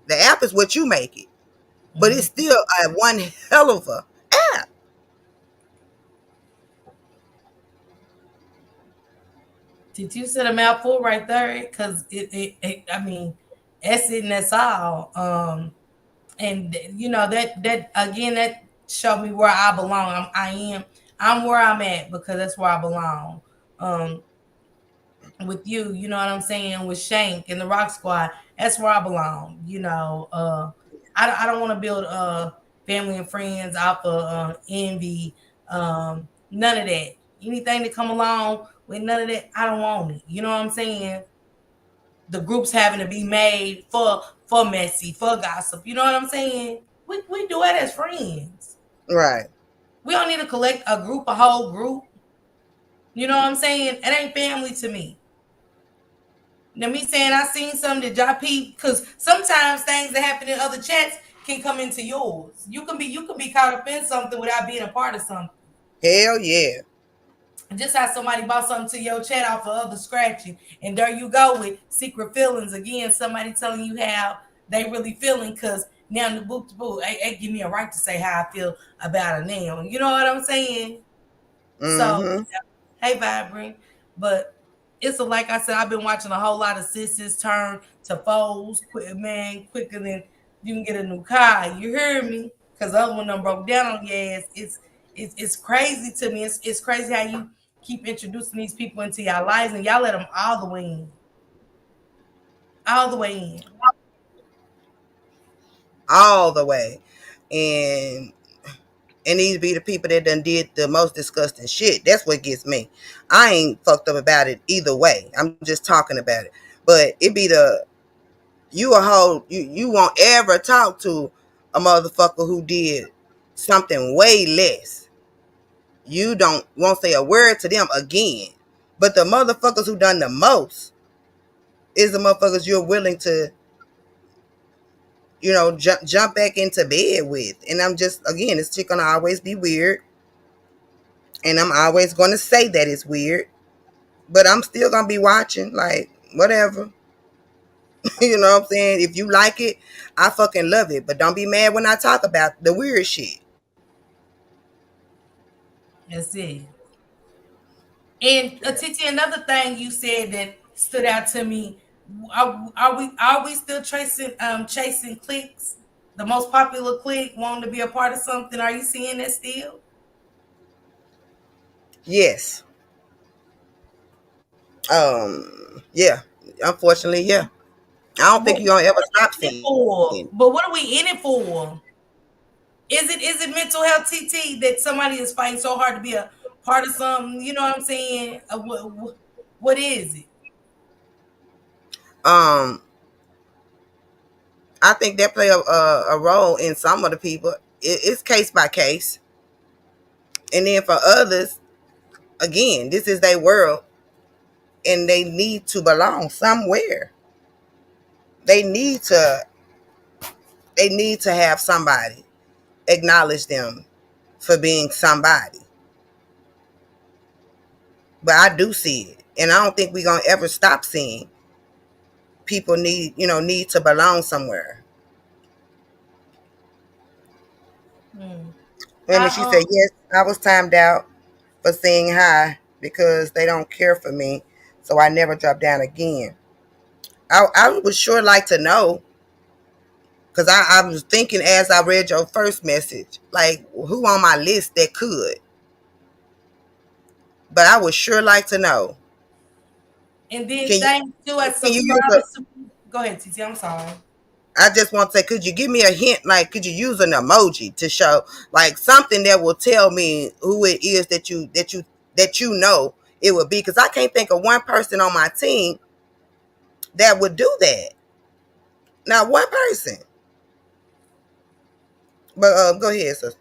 Speaker 2: The app is what you make it, but it's
Speaker 1: Mhm.
Speaker 2: still a one hell of a app.
Speaker 1: Did you said a mouthful right there? Because I mean, that's it and that's all. And that again, that showed me where I belong. I'm where I'm at because that's where I belong. Um, with you, you know what I'm saying, with Shank and the Rock Squad, that's where I belong. I don't want to build family and friends off of envy, none of that. Anything that come along with none of that, I don't want it. You know what I'm saying? The groups having to be made for messy, for gossip. You know what I'm saying? We do it as friends.
Speaker 2: Right.
Speaker 1: We don't need to collect a whole group. You know what I'm saying? It ain't family to me. Now me saying I seen something that y'all peep, because sometimes things that happen in other chats can come into yours. You can be caught up in something without being a part of something.
Speaker 2: Hell yeah.
Speaker 1: Just how somebody bought something to your chat off of other scratching, and there you go with secret feelings again. Somebody telling you how they really feeling, because now the book to book, it give me a right to say how I feel about a now. You know what I'm saying? So
Speaker 2: Mm-hmm.
Speaker 1: hey, Vibrant. But like I said, I've been watching a whole lot of sisters turn to foes, man, quicker than you can get a new car. You hear me? Because the other one done broke down on your ass. It's crazy to me. It's crazy how you keep introducing these people into your lives and y'all let them all the way in, all the way in.
Speaker 2: All the way. And these be the people that done did the most disgusting shit. That's what gets me. I ain't fucked up about it either way. I'm just talking about it. But it be you a whole, you won't ever talk to a motherfucker who did something way less. You don't won't say a word to them again. But the motherfuckers who done the most is the motherfuckers you're willing to, jump back into bed with. And I'm just, again, this chick gonna always be weird. And I'm always gonna say that it's weird. But I'm still gonna be watching, like, whatever. You know what I'm saying? If you like it, I fucking love it. But don't be mad when I talk about the weird shit.
Speaker 1: That's it. And Titi, another thing you said that stood out to me: are we still chasing clicks? The most popular click, wanting to be a part of something. Are you seeing that still?
Speaker 2: Yes. Yeah. Unfortunately, yeah. I don't think
Speaker 1: But
Speaker 2: you're gonna ever
Speaker 1: what are
Speaker 2: stop
Speaker 1: we in it
Speaker 2: seeing it.
Speaker 1: for? But what are we in it for? Is it mental health, TT, that somebody is fighting so hard to be part of something? You know what I'm saying? What is it?
Speaker 2: Um, I think that play a role in some of the people. It's case by case, and then for others, again, this is their world, and they need to belong somewhere. They need to. They need to have somebody acknowledge them for being somebody. But I do see it, and I don't think we're gonna ever stop seeing people need to belong somewhere.
Speaker 1: Hmm.
Speaker 2: And she
Speaker 1: I
Speaker 2: said, yes, I was timed out for saying hi because they don't care for me, so I never dropped down again. I would sure like to know because I was thinking as I read your first message, like who on my list that could, but I would sure like to know.
Speaker 1: And then
Speaker 2: Can you
Speaker 1: thank you as
Speaker 2: can you use a
Speaker 1: subscribers to me. Go ahead, TT. I'm sorry.
Speaker 2: I just want to say, could you give me a hint? Like, could you use an emoji to show, like, something that will tell me who it is that you know it would be? Because I can't think of one person on my team that would do that. Not one person. But go ahead, sis.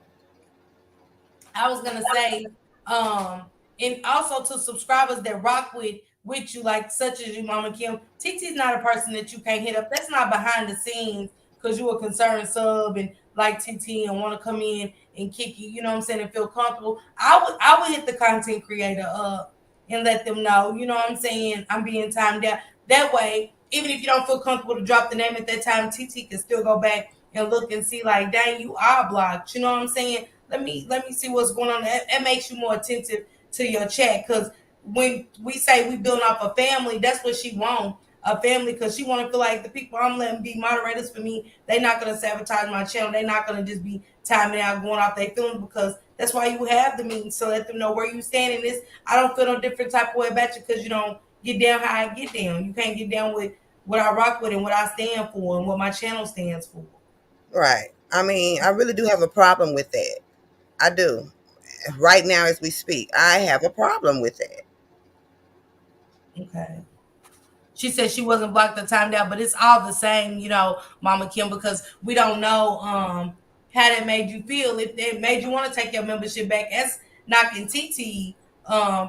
Speaker 1: I was gonna say, and also to subscribers that rock with you, like such as you, Mama Kim. TT's not a person that you can't hit up. That's not behind the scenes because you a concerned sub and like TT and want to come in and kick you. You know what I'm saying, and feel comfortable. I would hit the content creator up and let them know. You know what I'm saying. I'm being timed out. That way, even if you don't feel comfortable to drop the name at that time, TT can still go back and look and see like, dang, you are blocked. You know what I'm saying? Let me see what's going on. That makes you more attentive to your chat because when we say we building up a family, that's what she want, a family, because she want to feel like the people I'm letting be moderators for me, they not gonna sabotage my channel. They not gonna just be timing out, going off their feelings because that's why you have the meeting. So let them know where you stand in this. I don't feel no different type of way about you because you don't get down how I get down. You can't get down with what I rock with and what I stand for and what my channel stands for.
Speaker 2: Right. I mean, I really do have a problem with that. I do. Right now, as we speak, I have a problem with that.
Speaker 1: Okay. She said she wasn't blocked the time down, but it's all the same, Mama Kim, because we don't know how that made you feel. If it made you want to take your membership back, that's knocking TT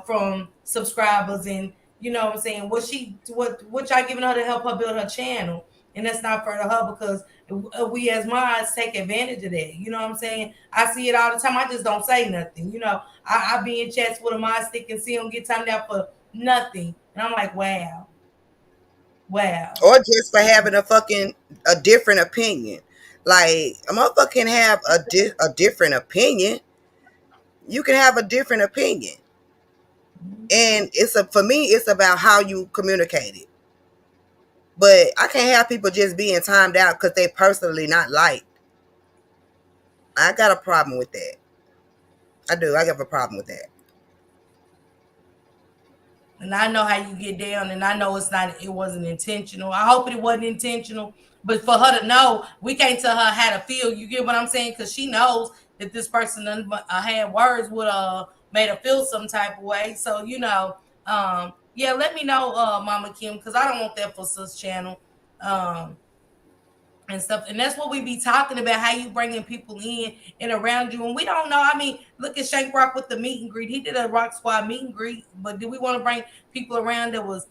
Speaker 1: from subscribers, and you know what I'm saying. What y'all giving her to help her build her channel, and that's not fair to her because we as mods take advantage of that. You know what I'm saying? I see it all the time. I just don't say nothing. I be in chats with a mod stick and see them get timed out for nothing, and I'm like, wow. Wow.
Speaker 2: Or just for having a different opinion. Like a motherfucker can have a different opinion. You can have a different opinion, and for me, it's about how you communicate it. But I can't have people just being timed out because they personally not liked. I got a problem with that. I do. I have a problem with that.
Speaker 1: And I know how you get down, and I know it wasn't intentional. I hope it wasn't intentional. But for her to know, we can't tell her how to feel. You get what I'm saying? Because she knows that this person had words would made her feel some type of way. So yeah, let me know, Mama Kim, because I don't want that for Sis channel. Um, and stuff. And that's what we be talking about, how you bringing people in and around you. And we don't know. I mean, look at Shank Rock with the meet and greet. He did a Rock Squad meet and greet, but do we want to bring people around that was,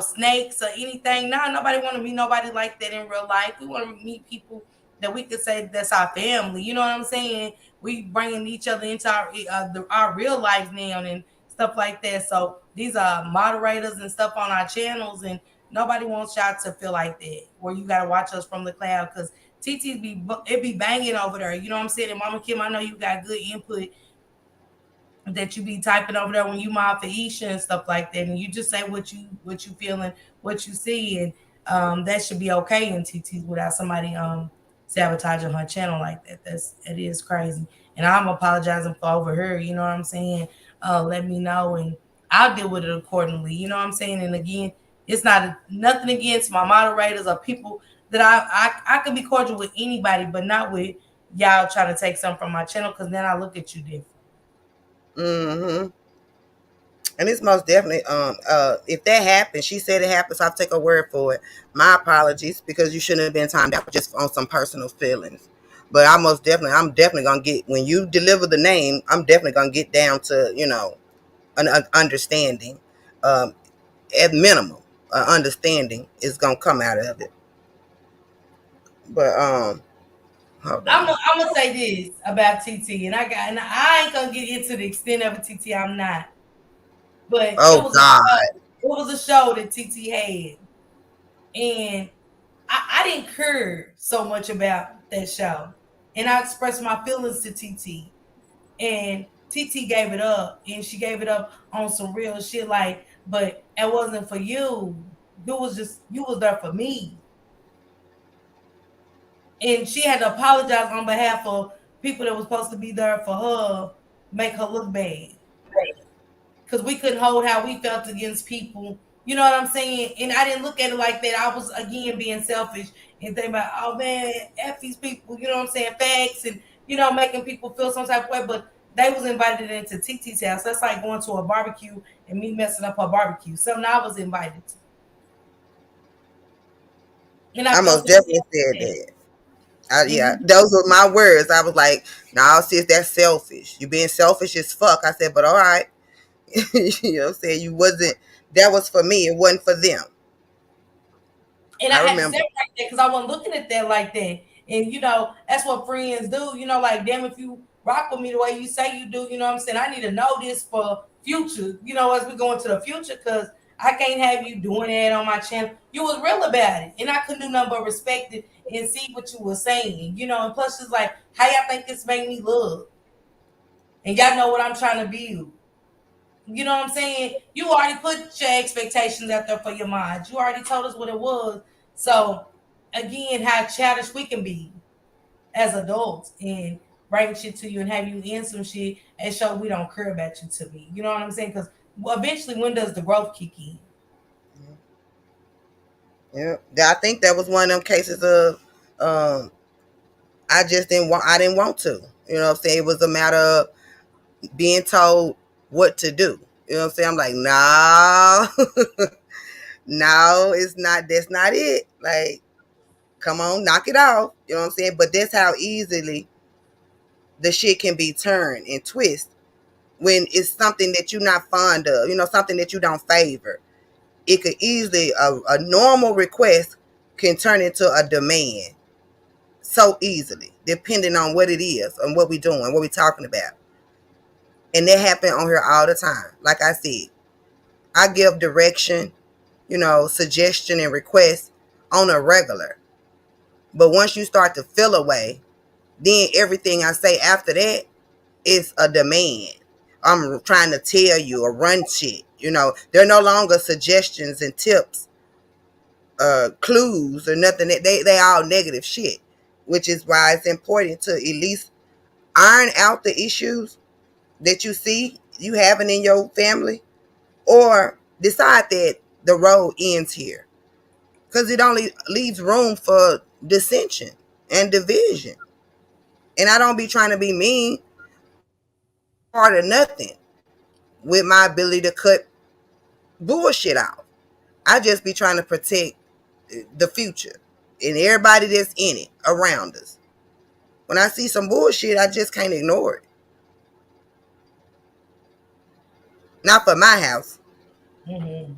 Speaker 1: snakes or anything? No, nobody want to meet nobody like that in real life. We want to meet people that we could say that's our family. You know what I'm saying? We bringing each other into our real life now and stuff like that. So these are moderators and stuff on our channels, and nobody wants y'all to feel like that, where you gotta watch us from the cloud, because it be banging over there. You know what I'm saying? And Mama Kim, I know you got good input that you be typing over there when you mob for Isha and stuff like that, and you just say what you feeling, what you see, and that should be okay in TTs without somebody sabotaging her channel like that. It is crazy, and I'm apologizing for over her. You know what I'm saying? Let me know, and I'll deal with it accordingly. You know what I'm saying? And again, it's not nothing against my moderators or people that I can be cordial with anybody, but not with y'all trying to take something from my channel, because then I look at you different.
Speaker 2: Mm-hmm. And it's most definitely if that happens, she said it happens, I'll take her word for it. My apologies, because you shouldn't have been timed out just on some personal feelings. But I'm definitely gonna get, when you deliver the name, I'm definitely gonna get down to, an understanding. Um, at minimum, understanding is gonna come out of it. But hold on.
Speaker 1: I'm gonna say this about TT, and I ain't gonna get into the extent of it, TT. I'm not, but
Speaker 2: Oh God.
Speaker 1: it was a show that TT had, and I didn't care so much about that show, and I expressed my feelings to TT, and TT gave it up, and she gave it up on some real shit, like, but it wasn't for you. You was there for me, and she had to apologize on behalf of people that was supposed to be there for her, make her look bad, because we couldn't hold how we felt against people. You know what I'm saying? And I didn't look at it like that. I was again being selfish and thinking about, oh man, F these people, you know what I'm saying? Facts and making people feel some type of way. But they was invited into TT's house. That's like going to a barbecue and me messing up her barbecue. Something I was invited to. And I
Speaker 2: I
Speaker 1: felt
Speaker 2: most
Speaker 1: some way
Speaker 2: definitely said
Speaker 1: about that.
Speaker 2: that.
Speaker 1: And
Speaker 2: Yeah, those were my words. I was like, "Nah, sis, that's selfish. You being selfish as fuck." I said, "But all right." You know what I'm saying? You wasn't, that was for me, it wasn't for them.
Speaker 1: I
Speaker 2: I
Speaker 1: had to say
Speaker 2: remember.
Speaker 1: it like that because I wasn't looking at that like that. And that's what friends do. Like, damn, if you rock with me the way you say you do, you know what I'm saying? I need to know this for future, as we go into the future, because I can't have you doing that on my channel. You was real about it. And I couldn't do nothing but respect it and see what you were saying, and plus it's like, how y'all think this made me look? And y'all know what I'm trying to build. You know what I'm saying? You already put your expectations out there for your mind. You already told us what it was. So again, how childish we can be as adults and bring shit to you and have you in some shit and show we don't care about you to me. You know what I'm saying? Because eventually, when does the growth kick in?
Speaker 2: Yeah, I think that was one of them cases of, um, I didn't want to. You know what I'm saying? It was a matter of being told what to do. You know what I'm saying? I'm like, no, no, it's not. That's not it. Like, come on, knock it off. You know what I'm saying? But that's how easily the shit can be turned and twist when it's something that you're not fond of. Something that you don't favor. It could easily, a normal request can turn into a demand so easily, depending on what it is and what we doing, what we talking about. And that happen on here all the time. Like I said, I give direction, suggestion and requests on a regular. But once you start to feel away, then everything I say after that is a demand. I'm trying to tell you or run shit. They're no longer suggestions and tips, clues or nothing. They all negative shit, which is why it's important to at least iron out the issues that you see you having in your family, or decide that the road ends here, because it only leaves room for dissension and division. And I don't be trying to be mean, part of nothing, with my ability to cut bullshit out. I just be trying to protect the future and everybody that's in it around us. When I see some bullshit, I just can't ignore it. Not for my house.
Speaker 1: Mm-hmm.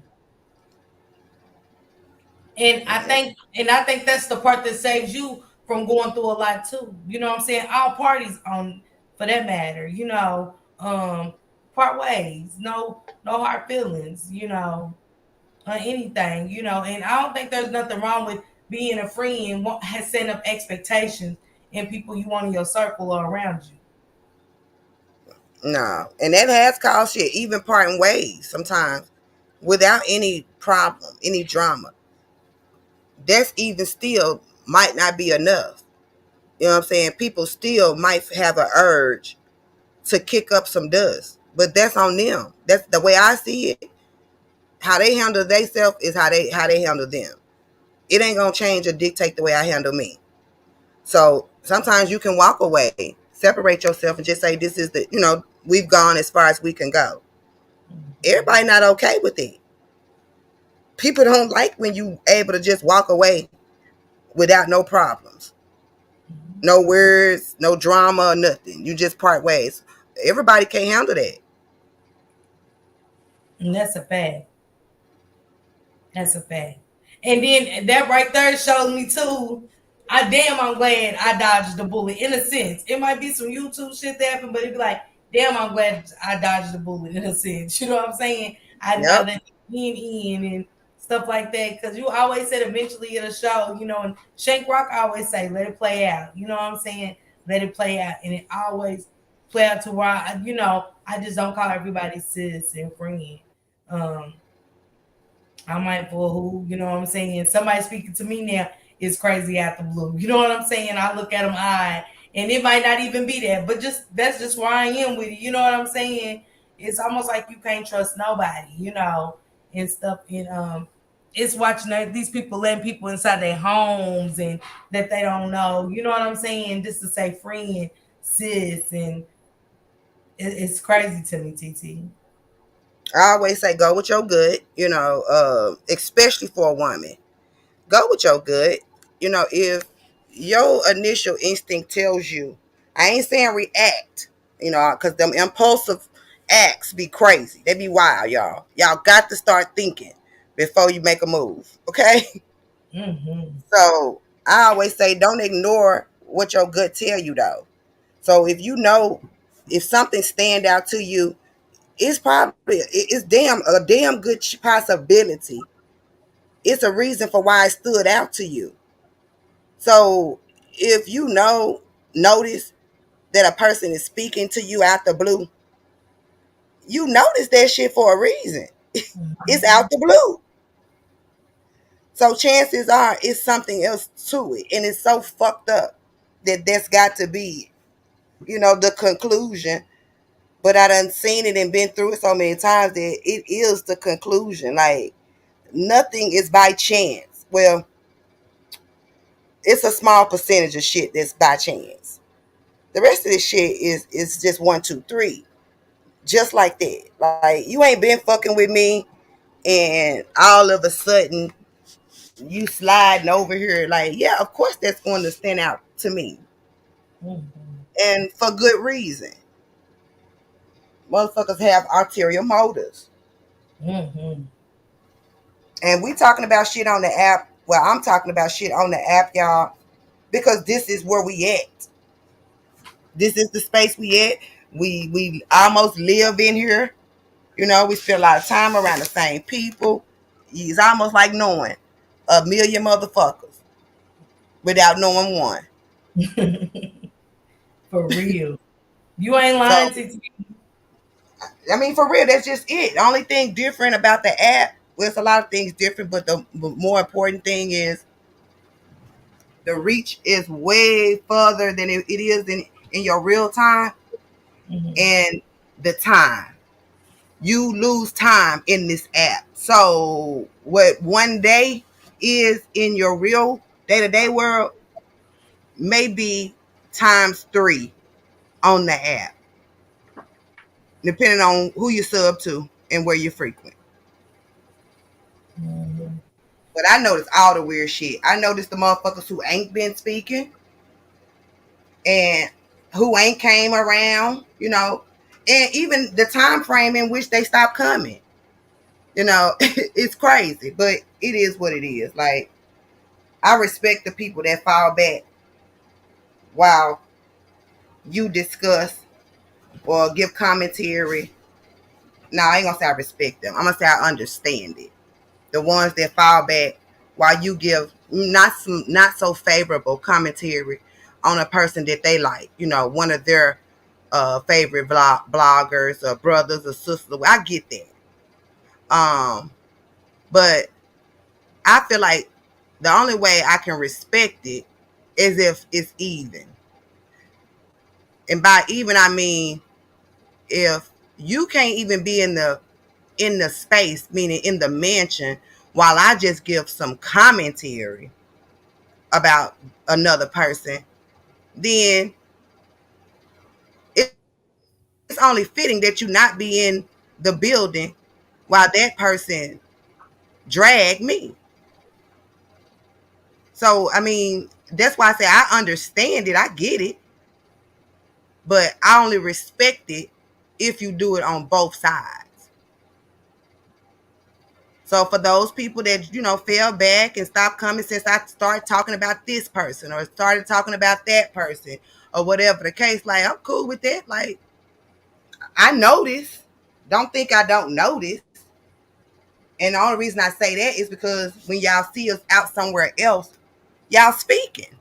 Speaker 1: And I
Speaker 2: Yeah.
Speaker 1: think and I think that's the part that saves you from going through a lot too. You know what I'm saying? All parties on for that matter, part ways. No hard feelings, on anything, and I don't think there's nothing wrong with being a friend, has setting up expectations in people you want in your circle or around you.
Speaker 2: No. And that has caused shit, even parting ways sometimes without any problem, any drama. That's even still might not be enough. You know what I'm saying? People still might have an urge to kick up some dust, but that's on them. That's the way I see it. How they handle themselves is how they handle them. It ain't gonna change or dictate the way I handle me. So sometimes you can walk away, separate yourself, and just say, "This is the we've gone as far as we can go. Everybody not okay with it. People don't like when you able to just walk away without no problems, no words, no drama, nothing. You just part ways. Everybody can't handle that.
Speaker 1: And that's a fact. That's a fact. And then that right there shows me too. I'm glad I dodged the bullet. In a sense, it might be some YouTube shit that happened, but it'd be like, damn, I'm glad I dodged the bullet. In a sense, you know what I'm saying? I
Speaker 2: Yep.
Speaker 1: let in and stuff like that because you always said eventually it'll show. You know, and Shank Rock always say, let it play out. You know what I'm saying? Let it play out, and it always play out to where I just don't call everybody sis and friend. Um, I'm mindful who, you know what I'm saying? Somebody speaking to me now is crazy out the blue. You know what I'm saying? I look at them eye, and it might not even be that, but just that's just where I am with it. You know what I'm saying? It's almost like you can't trust nobody, and stuff. And it's watching these people letting people inside their homes and that they don't know. You know what I'm saying? Just to say friend, sis, and it's crazy to me, TT.
Speaker 2: I always say go with your gut, especially for a woman. Go with your gut. If your initial instinct tells you, I ain't saying react, because them impulsive acts be crazy. They be wild, y'all. Y'all got to start thinking before you make a move, okay?
Speaker 1: Mm-hmm.
Speaker 2: So I always say don't ignore what your gut tell you though. So if something stand out to you, it's a damn good possibility. It's a reason for why it stood out to you. So if notice that a person is speaking to you out the blue, you notice that shit for a reason. It's
Speaker 1: Mm-hmm.
Speaker 2: out the blue. So chances are it's something else to it. And it's so fucked up that that's got to be, the conclusion. But I done seen it and been through it so many times that it is the conclusion. Like nothing is by chance. Well, it's a small percentage of shit that's by chance. The rest of this shit is just one, two, three. Just like that. Like you ain't been fucking with me and all of a sudden you sliding over here. Like, yeah, of course that's going to stand out to me.
Speaker 1: Mm-hmm.
Speaker 2: And for good reason. Motherfuckers have ulterior motives.
Speaker 1: Mm-hmm.
Speaker 2: And we talking about shit on the app. Well, I'm talking about shit on the app, y'all, because this is where we at. This is the space we at. We almost live in here. We spend a lot of time around the same people. It's almost like knowing a million motherfuckers without knowing one.
Speaker 1: For real. You ain't lying,
Speaker 2: So,
Speaker 1: TT.
Speaker 2: I mean, for real, that's just it. The only thing different about the app, well, it's a lot of things different, but the more important thing is the reach is way further than it is in your real time
Speaker 1: Mm-hmm.
Speaker 2: and the time. You lose time in this app. So, what one day is in your real day to day world may be times three on the app, depending on who you sub to and where you frequent.
Speaker 1: Mm-hmm.
Speaker 2: But I noticed all the weird shit. I noticed the motherfuckers who ain't been speaking and who ain't came around, and even the time frame in which they stopped coming. It's crazy, but it is what it is. Like, I respect the people that fall back while you discuss or give commentary. No, I ain't gonna say I respect them. I'm gonna say I understand it. The ones that fall back while you give not so favorable commentary on a person that they like, one of their favorite bloggers or brothers or sisters. I get that. But I feel like the only way I can respect it is if it's even. And by even I mean if you can't even be in the space, meaning in the mansion, while I just give some commentary about another person, then it's It's only fitting that you not be in the building while that person dragged me. So I mean, that's why I say I understand it, I get it, but I only respect it if you do it on both sides. So for those people that, fell back and stopped coming since I started talking about this person or started talking about that person or whatever the case, like I'm cool with that. Like I notice. Don't think I don't notice. And the only reason I say that is because when y'all see us out somewhere else, y'all speaking.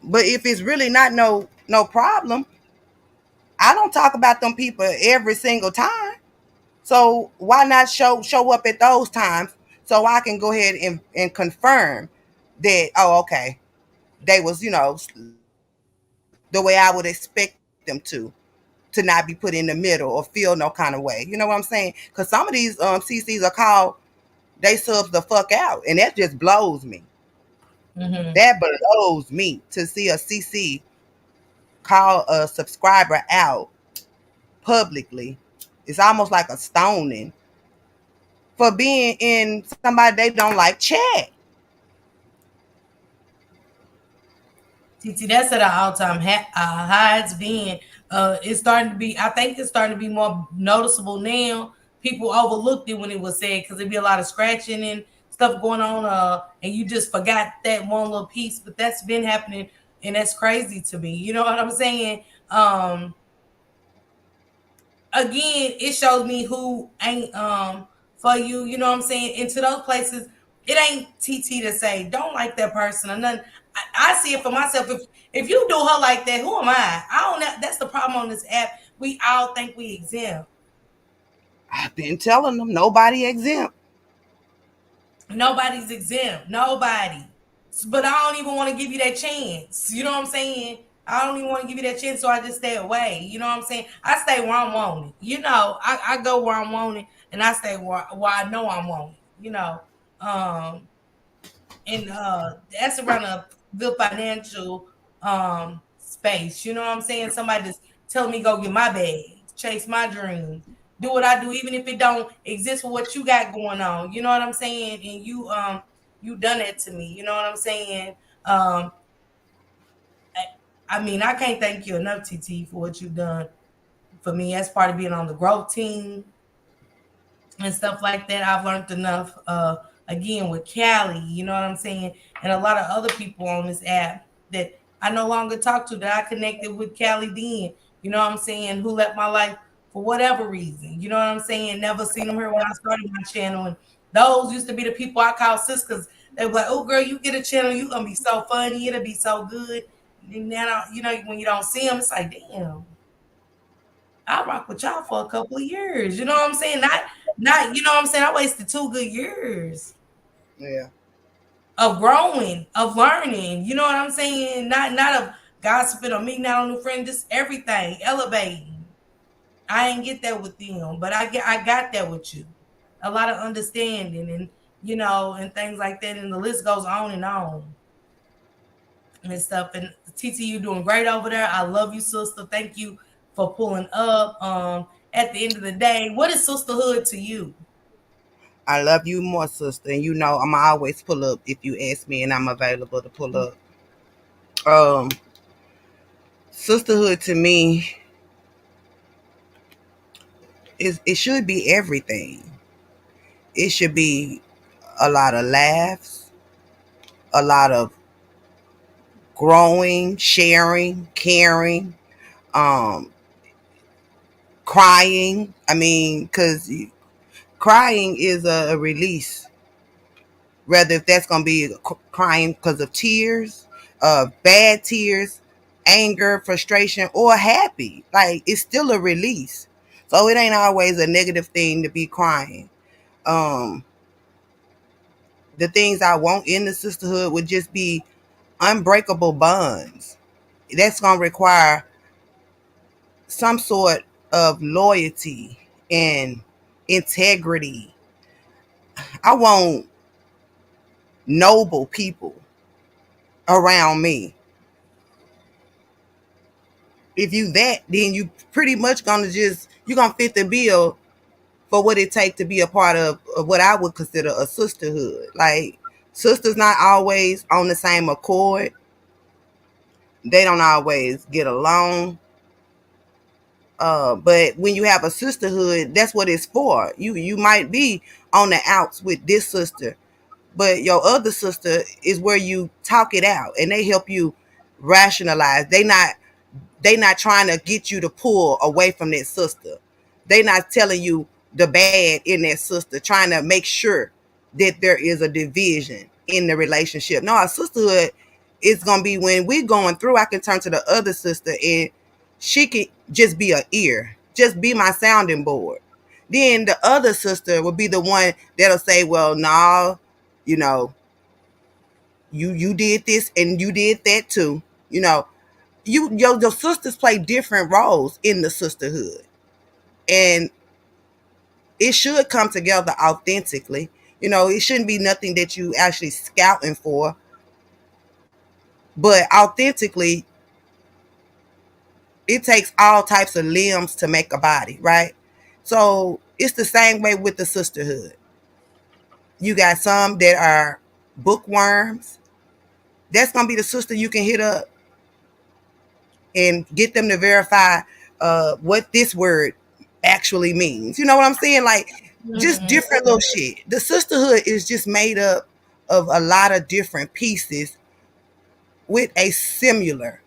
Speaker 2: But if it's really not no problem, I don't talk about them people every single time. So why not show up at those times so I can go ahead and confirm that, oh, okay, they was, the way I would expect them to not be put in the middle or feel no kind of way. You know what I'm saying? Because some of these CCs are called, they subs the fuck out, and that just blows me.
Speaker 1: Mm-hmm.
Speaker 2: That blows me to see a CC call a subscriber out publicly. It's almost like a stoning for being in somebody they don't like chat.
Speaker 1: TT, that's at an all-time high. It's been. It's starting to be. I think it's starting to be more noticeable now. People overlooked it when it was said because there'd be a lot of scratching and stuff going on. And you just forgot that one little piece. But that's been happening, and that's crazy to me. You know what I'm saying? Again, it shows me who ain't for you, you know what I'm saying? Into those places, it ain't TT to say don't like that person or nothing. I see it for myself. If you do her like that, who am I don't know. That's the problem on this app. We all think we exempt.
Speaker 2: I've been telling them nobody exempt.
Speaker 1: Nobody's exempt. Nobody. But I don't even want to give you that chance. You know what I'm saying? I don't even want to give you that chance, so I just stay away. You know what I'm saying? I stay where I'm wanted. You know, I go where I'm wanted, and I stay where I know I'm wanted. You know, um, and that's around a good financial space. You know what I'm saying? Somebody just tell me go get my bag, chase my dreams, do what I do, even if it don't exist for what you got going on. You know what I'm saying? And you done it to me. You know what I'm saying? Um I, I mean, I can't thank you enough, TT, for what you've done for me as part of being on the growth team and stuff like that. I've learned enough again with Callie, you know what I'm saying? And a lot of other people on this app that I no longer talk to that I connected with Callie then, you know what I'm saying, who left my life for whatever reason. You know what I'm saying? Never seen them here when I started my channel. And those used to be the people I call sis because they were like, oh girl, you get a channel, you gonna be so funny, it'll be so good. And now you know when you don't see them, it's like, damn, I rock with y'all for a couple of years. You know what I'm saying? Not you know what I'm saying? I wasted 2 good years
Speaker 2: Yeah.
Speaker 1: of growing, of learning. You know what I'm saying? Not of gossiping or me, not on new friends, just everything, elevating. I ain't get that with them, but I got that with you. A lot of understanding and and things like that, and the list goes on and stuff. And TT, you doing great over there. I love you, sister. Thank you for pulling up. At the end of the day, what is sisterhood to you?
Speaker 2: I love you more, sister. And I'm always pull up if you ask me and I'm available to pull up. Um, Sisterhood to me it should be everything. It should be a lot of laughs, a lot of growing, sharing, caring, um, crying. I mean, because crying is a release, whether if that's going to be crying because of tears, bad tears, anger, frustration, or happy. Like, it's still a release. So it ain't always a negative thing to be crying. Um, the things I want in the sisterhood would just be unbreakable bonds. That's going to require some sort of loyalty and integrity. I want noble people around me. If you that, then you pretty much gonna just you gonna fit the bill for what it takes to be a part of what I would consider a sisterhood. Like sisters not always on the same accord. They don't always get along. But when you have a sisterhood, that's what it's for. You might be on the outs with this sister, but your other sister is where you talk it out and they help you rationalize. They not trying to get you to pull away from that sister. They not telling you the bad in that sister, trying to make sure that there is a division in the relationship. No, a sisterhood is gonna be when we're going through, I can turn to the other sister and she can just be a ear, just be my sounding board. Then the other sister will be the one that'll say, well, no, you know, you did this and you did that too. You know, your sisters play different roles in the sisterhood, and it should come together authentically. You know, it shouldn't be nothing that you actually scouting for, but authentically, it takes all types of limbs to make a body, right? So it's the same way with the sisterhood. You got some that are bookworms. That's gonna be the sister you can hit up and get them to verify what this word actually means. You know what I'm saying? Like just
Speaker 1: Mhm.
Speaker 2: different little shit. The sisterhood is just made up of a lot of different pieces with a similar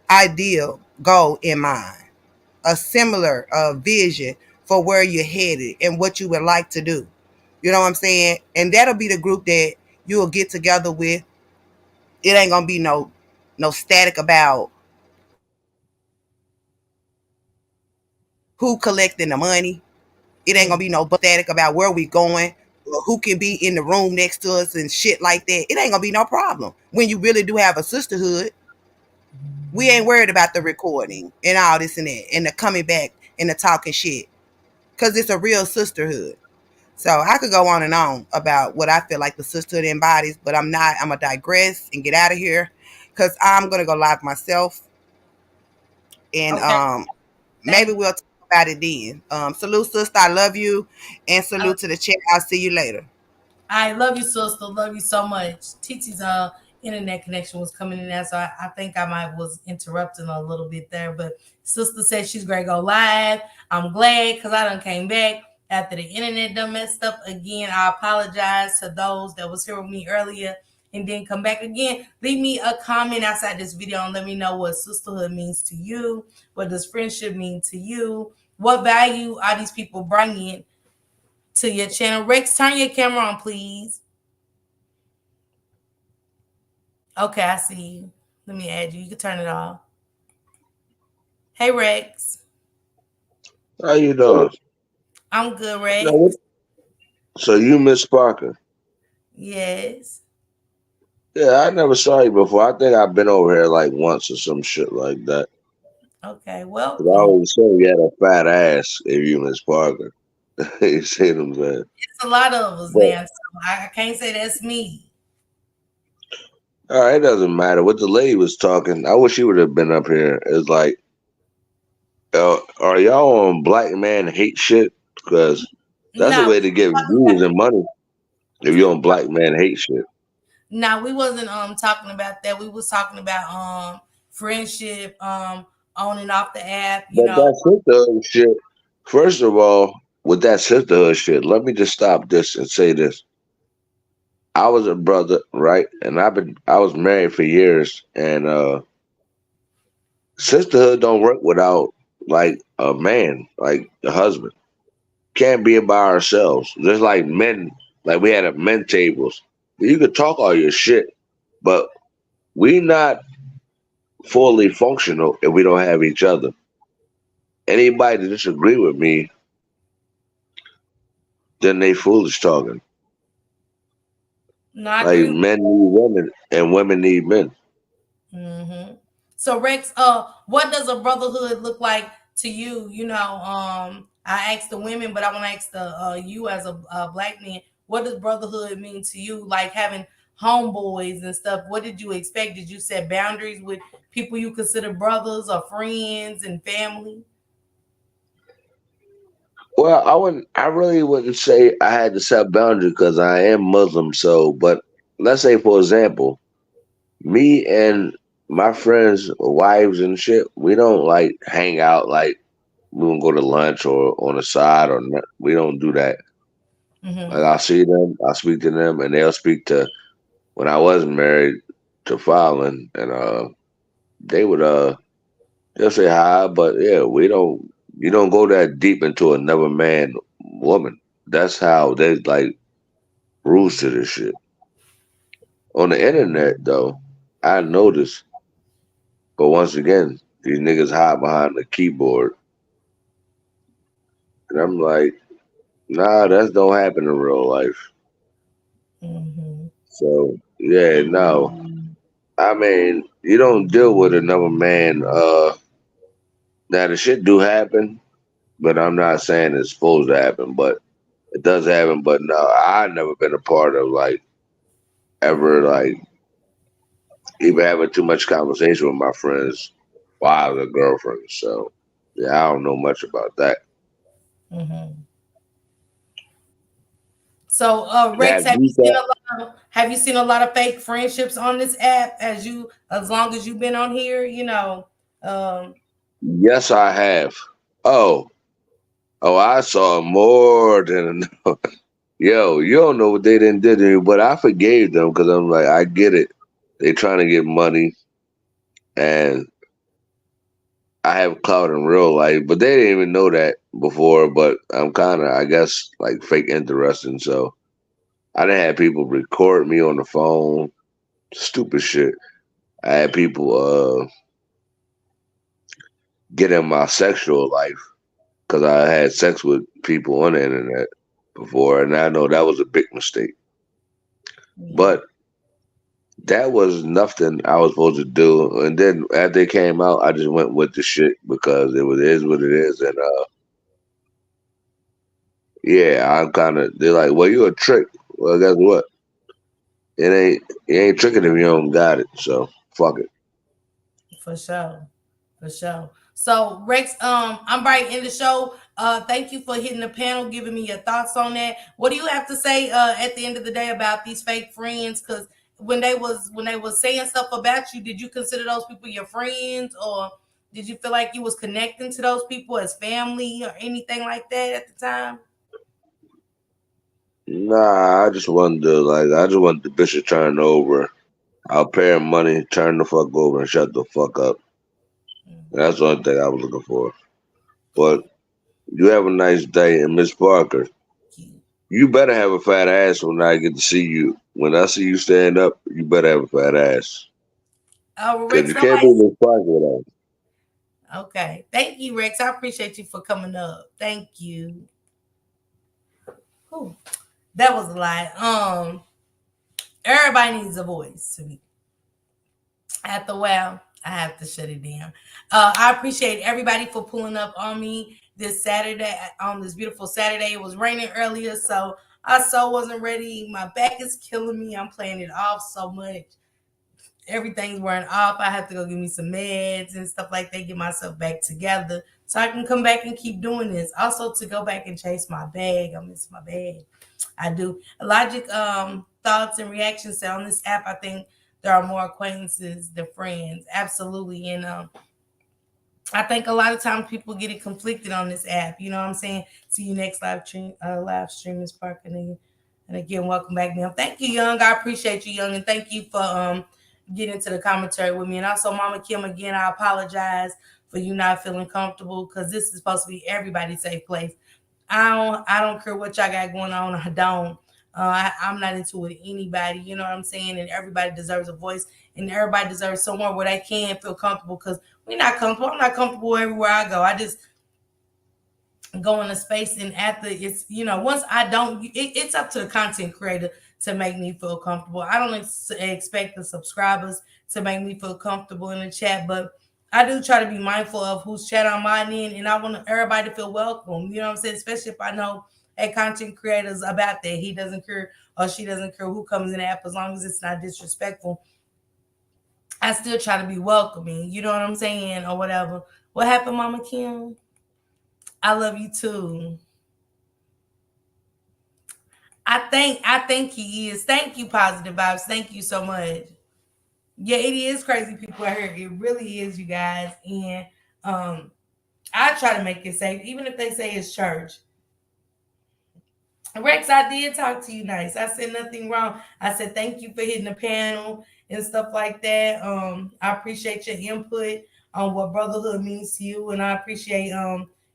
Speaker 2: ideal goal in mind, a similar vision for where you're headed and what you would like to do. You know what I'm saying? And that'll be the group that you will get together with. It ain't gonna be no static about who collecting the money. It ain't gonna be no static about where we going, or who can be in the room next to us and shit like that. It ain't gonna be no problem. When you really do have a sisterhood, we ain't worried about the recording and all this and that and the coming back and the talking shit. Cause it's a real sisterhood. So I could go on and on about what I feel like the sisterhood embodies, but I'm not. I'm gonna digress and get out of here because I'm gonna go live myself, and
Speaker 1: Okay.
Speaker 2: maybe
Speaker 1: Thank
Speaker 2: we'll talk about it then. Salute, sister. I love you, and
Speaker 1: you.
Speaker 2: salute to the chat. I'll see you later.
Speaker 1: I love you, sister. Love you so much. Titi's internet connection was coming in there, so I think I might was interrupting a little bit there. But sister said she's great. Go live. I'm glad because I done came back after the internet done messed up again. I apologize to those that was here with me earlier and then come back again. Leave me a comment outside this video and let me know what sisterhood means to you. What does friendship mean to you? What value are these people bringing to your channel? Rex, turn your camera on, please. Okay, I see you. Let me add you. You can turn it off. Hey, Rex.
Speaker 3: How you doing?
Speaker 1: I'm good,
Speaker 3: Now, what,
Speaker 1: Rex.
Speaker 3: so you Miss Parker?
Speaker 1: Yes.
Speaker 3: Yeah, I never saw you before. I think I've been over here like once or some shit like that.
Speaker 1: Okay,
Speaker 3: 'Cause I
Speaker 1: welcome.
Speaker 3: always say you had a fat ass if you Miss Parker. You see what I'm saying?
Speaker 1: It's a lot of us
Speaker 3: But
Speaker 1: now, so I can't say that's me.
Speaker 3: all right, it doesn't matter. What the lady was talking, I wish she would have been up here. It's like, are y'all on black man hate shit? Because that's a
Speaker 1: No,
Speaker 3: way to get views and money if you're on black man hate shit.
Speaker 1: no, we wasn't talking about that. We was talking about friendship, on and off the app. You
Speaker 3: But
Speaker 1: know,
Speaker 3: that sisterhood shit, first of all, with that sisterhood shit, let me just stop this and say this. I was a brother, right? And I was married for years, and sisterhood don't work without like a man, like a husband. Can't be by ourselves. Just like men, like we had a men tables. You could talk all your shit, but we not fully functional if we don't have each other. Anybody that disagree with me, then they foolish talking.
Speaker 1: no, I
Speaker 3: Like
Speaker 1: agree.
Speaker 3: men need women and women need men.
Speaker 1: Mm-hmm. So Rex, what does a brotherhood look like to you? You know, I asked the women, but I want to ask the you as a black man. What does brotherhood mean to you? Like having homeboys and stuff, what did you expect? Did you set boundaries with people you consider brothers or friends and family?
Speaker 3: Well, I really wouldn't say I had to set boundaries because I am Muslim. So, but let's say, for example, me and my friends' wives and shit, we don't like hang out like we don't go to lunch or on the side or not. We don't do that. Like
Speaker 1: Mm-hmm.
Speaker 3: I'll see them, I'll speak to them, and they'll speak to when I was married to Fallon, and they would they'll say hi, but yeah, we don't. You don't go that deep into another man, woman. That's how they like rules to this shit. On the internet, though, I noticed, but once again, these niggas hide behind the keyboard, and I'm like, nah, that don't happen in real life.
Speaker 1: Mm-hmm.
Speaker 3: So yeah, no. I mean, you don't deal with another man. Now the shit do happen, but I'm not saying it's supposed to happen, but it does happen. But no, I never been a part of like ever like even having too much conversation with my friends' wives or girlfriends. So yeah, I don't know much about that.
Speaker 1: Mm-hmm. So, Rex,
Speaker 3: Have you thought?
Speaker 1: have you seen a lot of fake friendships on this app as long as you've been on here? Um,
Speaker 3: Yes, I have. Oh, oh, I saw more than yo. You don't know what they didn't did to me, but I forgave them because I'm like, I get it. They trying to get money, and I have clout in real life, but they didn't even know that before. But I'm kind of, I guess, like fake interesting. So I didn't have people record me on the phone, stupid shit. I had people get in my sexual life because I had sex with people on the internet before, and I know that was a big mistake.
Speaker 1: yeah.
Speaker 3: But that was nothing I was supposed to do. And then after it came out, I just went with the shit because it was is what it is. And yeah, I'm kind of. They're like, "Well, you a trick." Well, guess what? It ain't tricking if you don't got it. So fuck it.
Speaker 1: For sure. For sure. So Rex, I'm right in the show. Thank you for hitting the panel, giving me your thoughts on that. What do you have to say at the end of the day about these fake friends? Because when they was saying stuff about you, did you consider those people your friends, or did you feel like you was connecting to those people as family or anything like that at the time?
Speaker 3: Nah, I just wanted to like. I just wanted the bitch to turn over. I'll pay her money, turn the fuck over, and shut the fuck up. That's the only thing I was looking for. But you have a nice day, and Miss Parker,
Speaker 1: Thank
Speaker 3: you better have a fat ass when I get to see you. When I see you stand up, you better have a fat ass. Cause
Speaker 1: Rex,
Speaker 3: you can't be Miss Parker without.
Speaker 1: okay. Thank you, Rex. I appreciate you for coming up. Thank you. Whew. That was a lot. Everybody needs a voice to me. After a while, I have to shut it down. I appreciate everybody for pulling up on me this Saturday, on this beautiful Saturday. It was raining earlier, so I so wasn't ready. My back is killing me. I'm playing it off so much. Everything's wearing off. I have to go get me some meds and stuff like that, get myself back together so I can come back and keep doing this. Also, to go back and chase my bag. I miss my bag. I do. Logic thoughts and reactions on this app. I think there are more acquaintances than friends. Absolutely. And I think a lot of times people get it conflicted on this app. You know what I'm saying? See you next live stream is Parker. And again, welcome back, ma'am. Thank you, Young. I appreciate you, Young, and thank you for getting into the commentary with me. And also, Mama Kim, again, I apologize for you not feeling comfortable because this is supposed to be everybody's safe place. I don't care what y'all got going on. I don't. I'm not into it with anybody. You know what I'm saying? And everybody deserves a voice, and everybody deserves somewhere where they can feel comfortable. Because we're not comfortable. I'm not comfortable everywhere I go. I just go in a space, and after it's once I don't, it's up to the content creator to make me feel comfortable. I don't expect the subscribers to make me feel comfortable in the chat, but I do try to be mindful of who's chat on my end, and I want everybody to feel welcome. You know what I'm saying? Especially if I know a content creator's about that. He doesn't care or she doesn't care who comes in the app as long as it's not disrespectful. I still try to be welcoming. You know what I'm saying, or whatever. What happened, Mama Kim? I love you too. I think he is. Thank you, positive vibes. Thank you so much. Yeah, it is crazy people out here. It really is, you guys. And um, I try to make it safe, even if they say it's church. Rex, I did talk to you nice. I said nothing wrong. I said thank you for hitting the panel and stuff like that. I appreciate your input on what brotherhood means to you, and I appreciate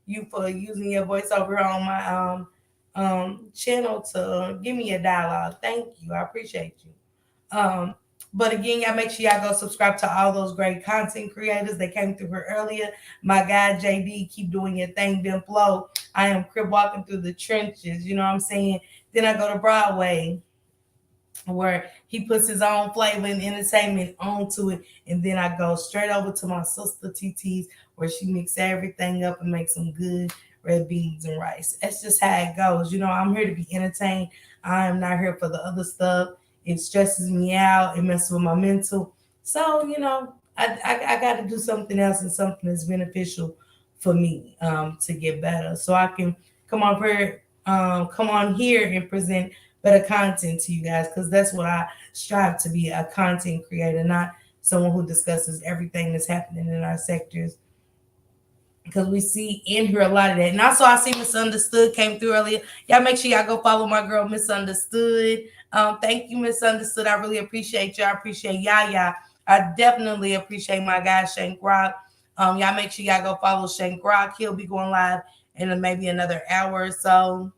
Speaker 1: you for using your voice over here on my channel to give me a dialogue. Thank you. I appreciate you. But again, y'all make sure y'all go subscribe to all those great content creators that came through here earlier. My guy JD, keep doing your thing, Ben Flow. I am crib walking through the trenches, you know what I'm saying? Then I go to Broadway, where he puts his own flavor and entertainment onto it. And then I go straight over to my sister TT's, where she mixes everything up and makes some good red beans and rice. That's just how it goes. You know, I'm here to be entertained. I am not here for the other stuff. It stresses me out. It messes with my mental. So, you know, I got to do something else and something that's beneficial for me to get better. So I can come on here and present better content to you guys, because that's what I strive to be, a content creator, not someone who discusses everything that's happening in our sectors, because we see in here a lot of that. And also, I see Misunderstood came through earlier. Y'all make sure y'all go follow my girl Misunderstood. Thank you, Misunderstood. I really appreciate you. I appreciate Yaya. I definitely appreciate my guy Shank Rock. Y'all make sure y'all go follow Shank Rock. He'll be going live in maybe another hour or so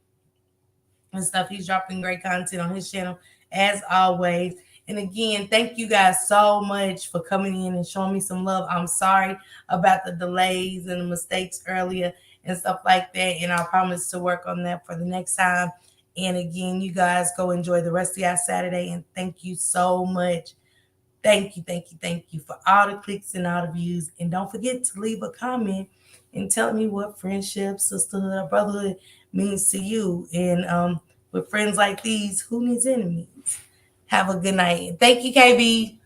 Speaker 1: and stuff. He's dropping great content on his channel as always. And again, thank you guys so much for coming in and showing me some love. I'm sorry about the delays and the mistakes earlier and stuff like that. And I promise to work on that for the next time. And again, you guys go enjoy the rest of your Saturday. And thank you so much. Thank you for all the clicks and all the views. And don't forget to leave a comment and tell me what friendship, sisterhood, or brotherhood means to you. And with friends like these, who needs enemies? Have a good night. Thank you, KB.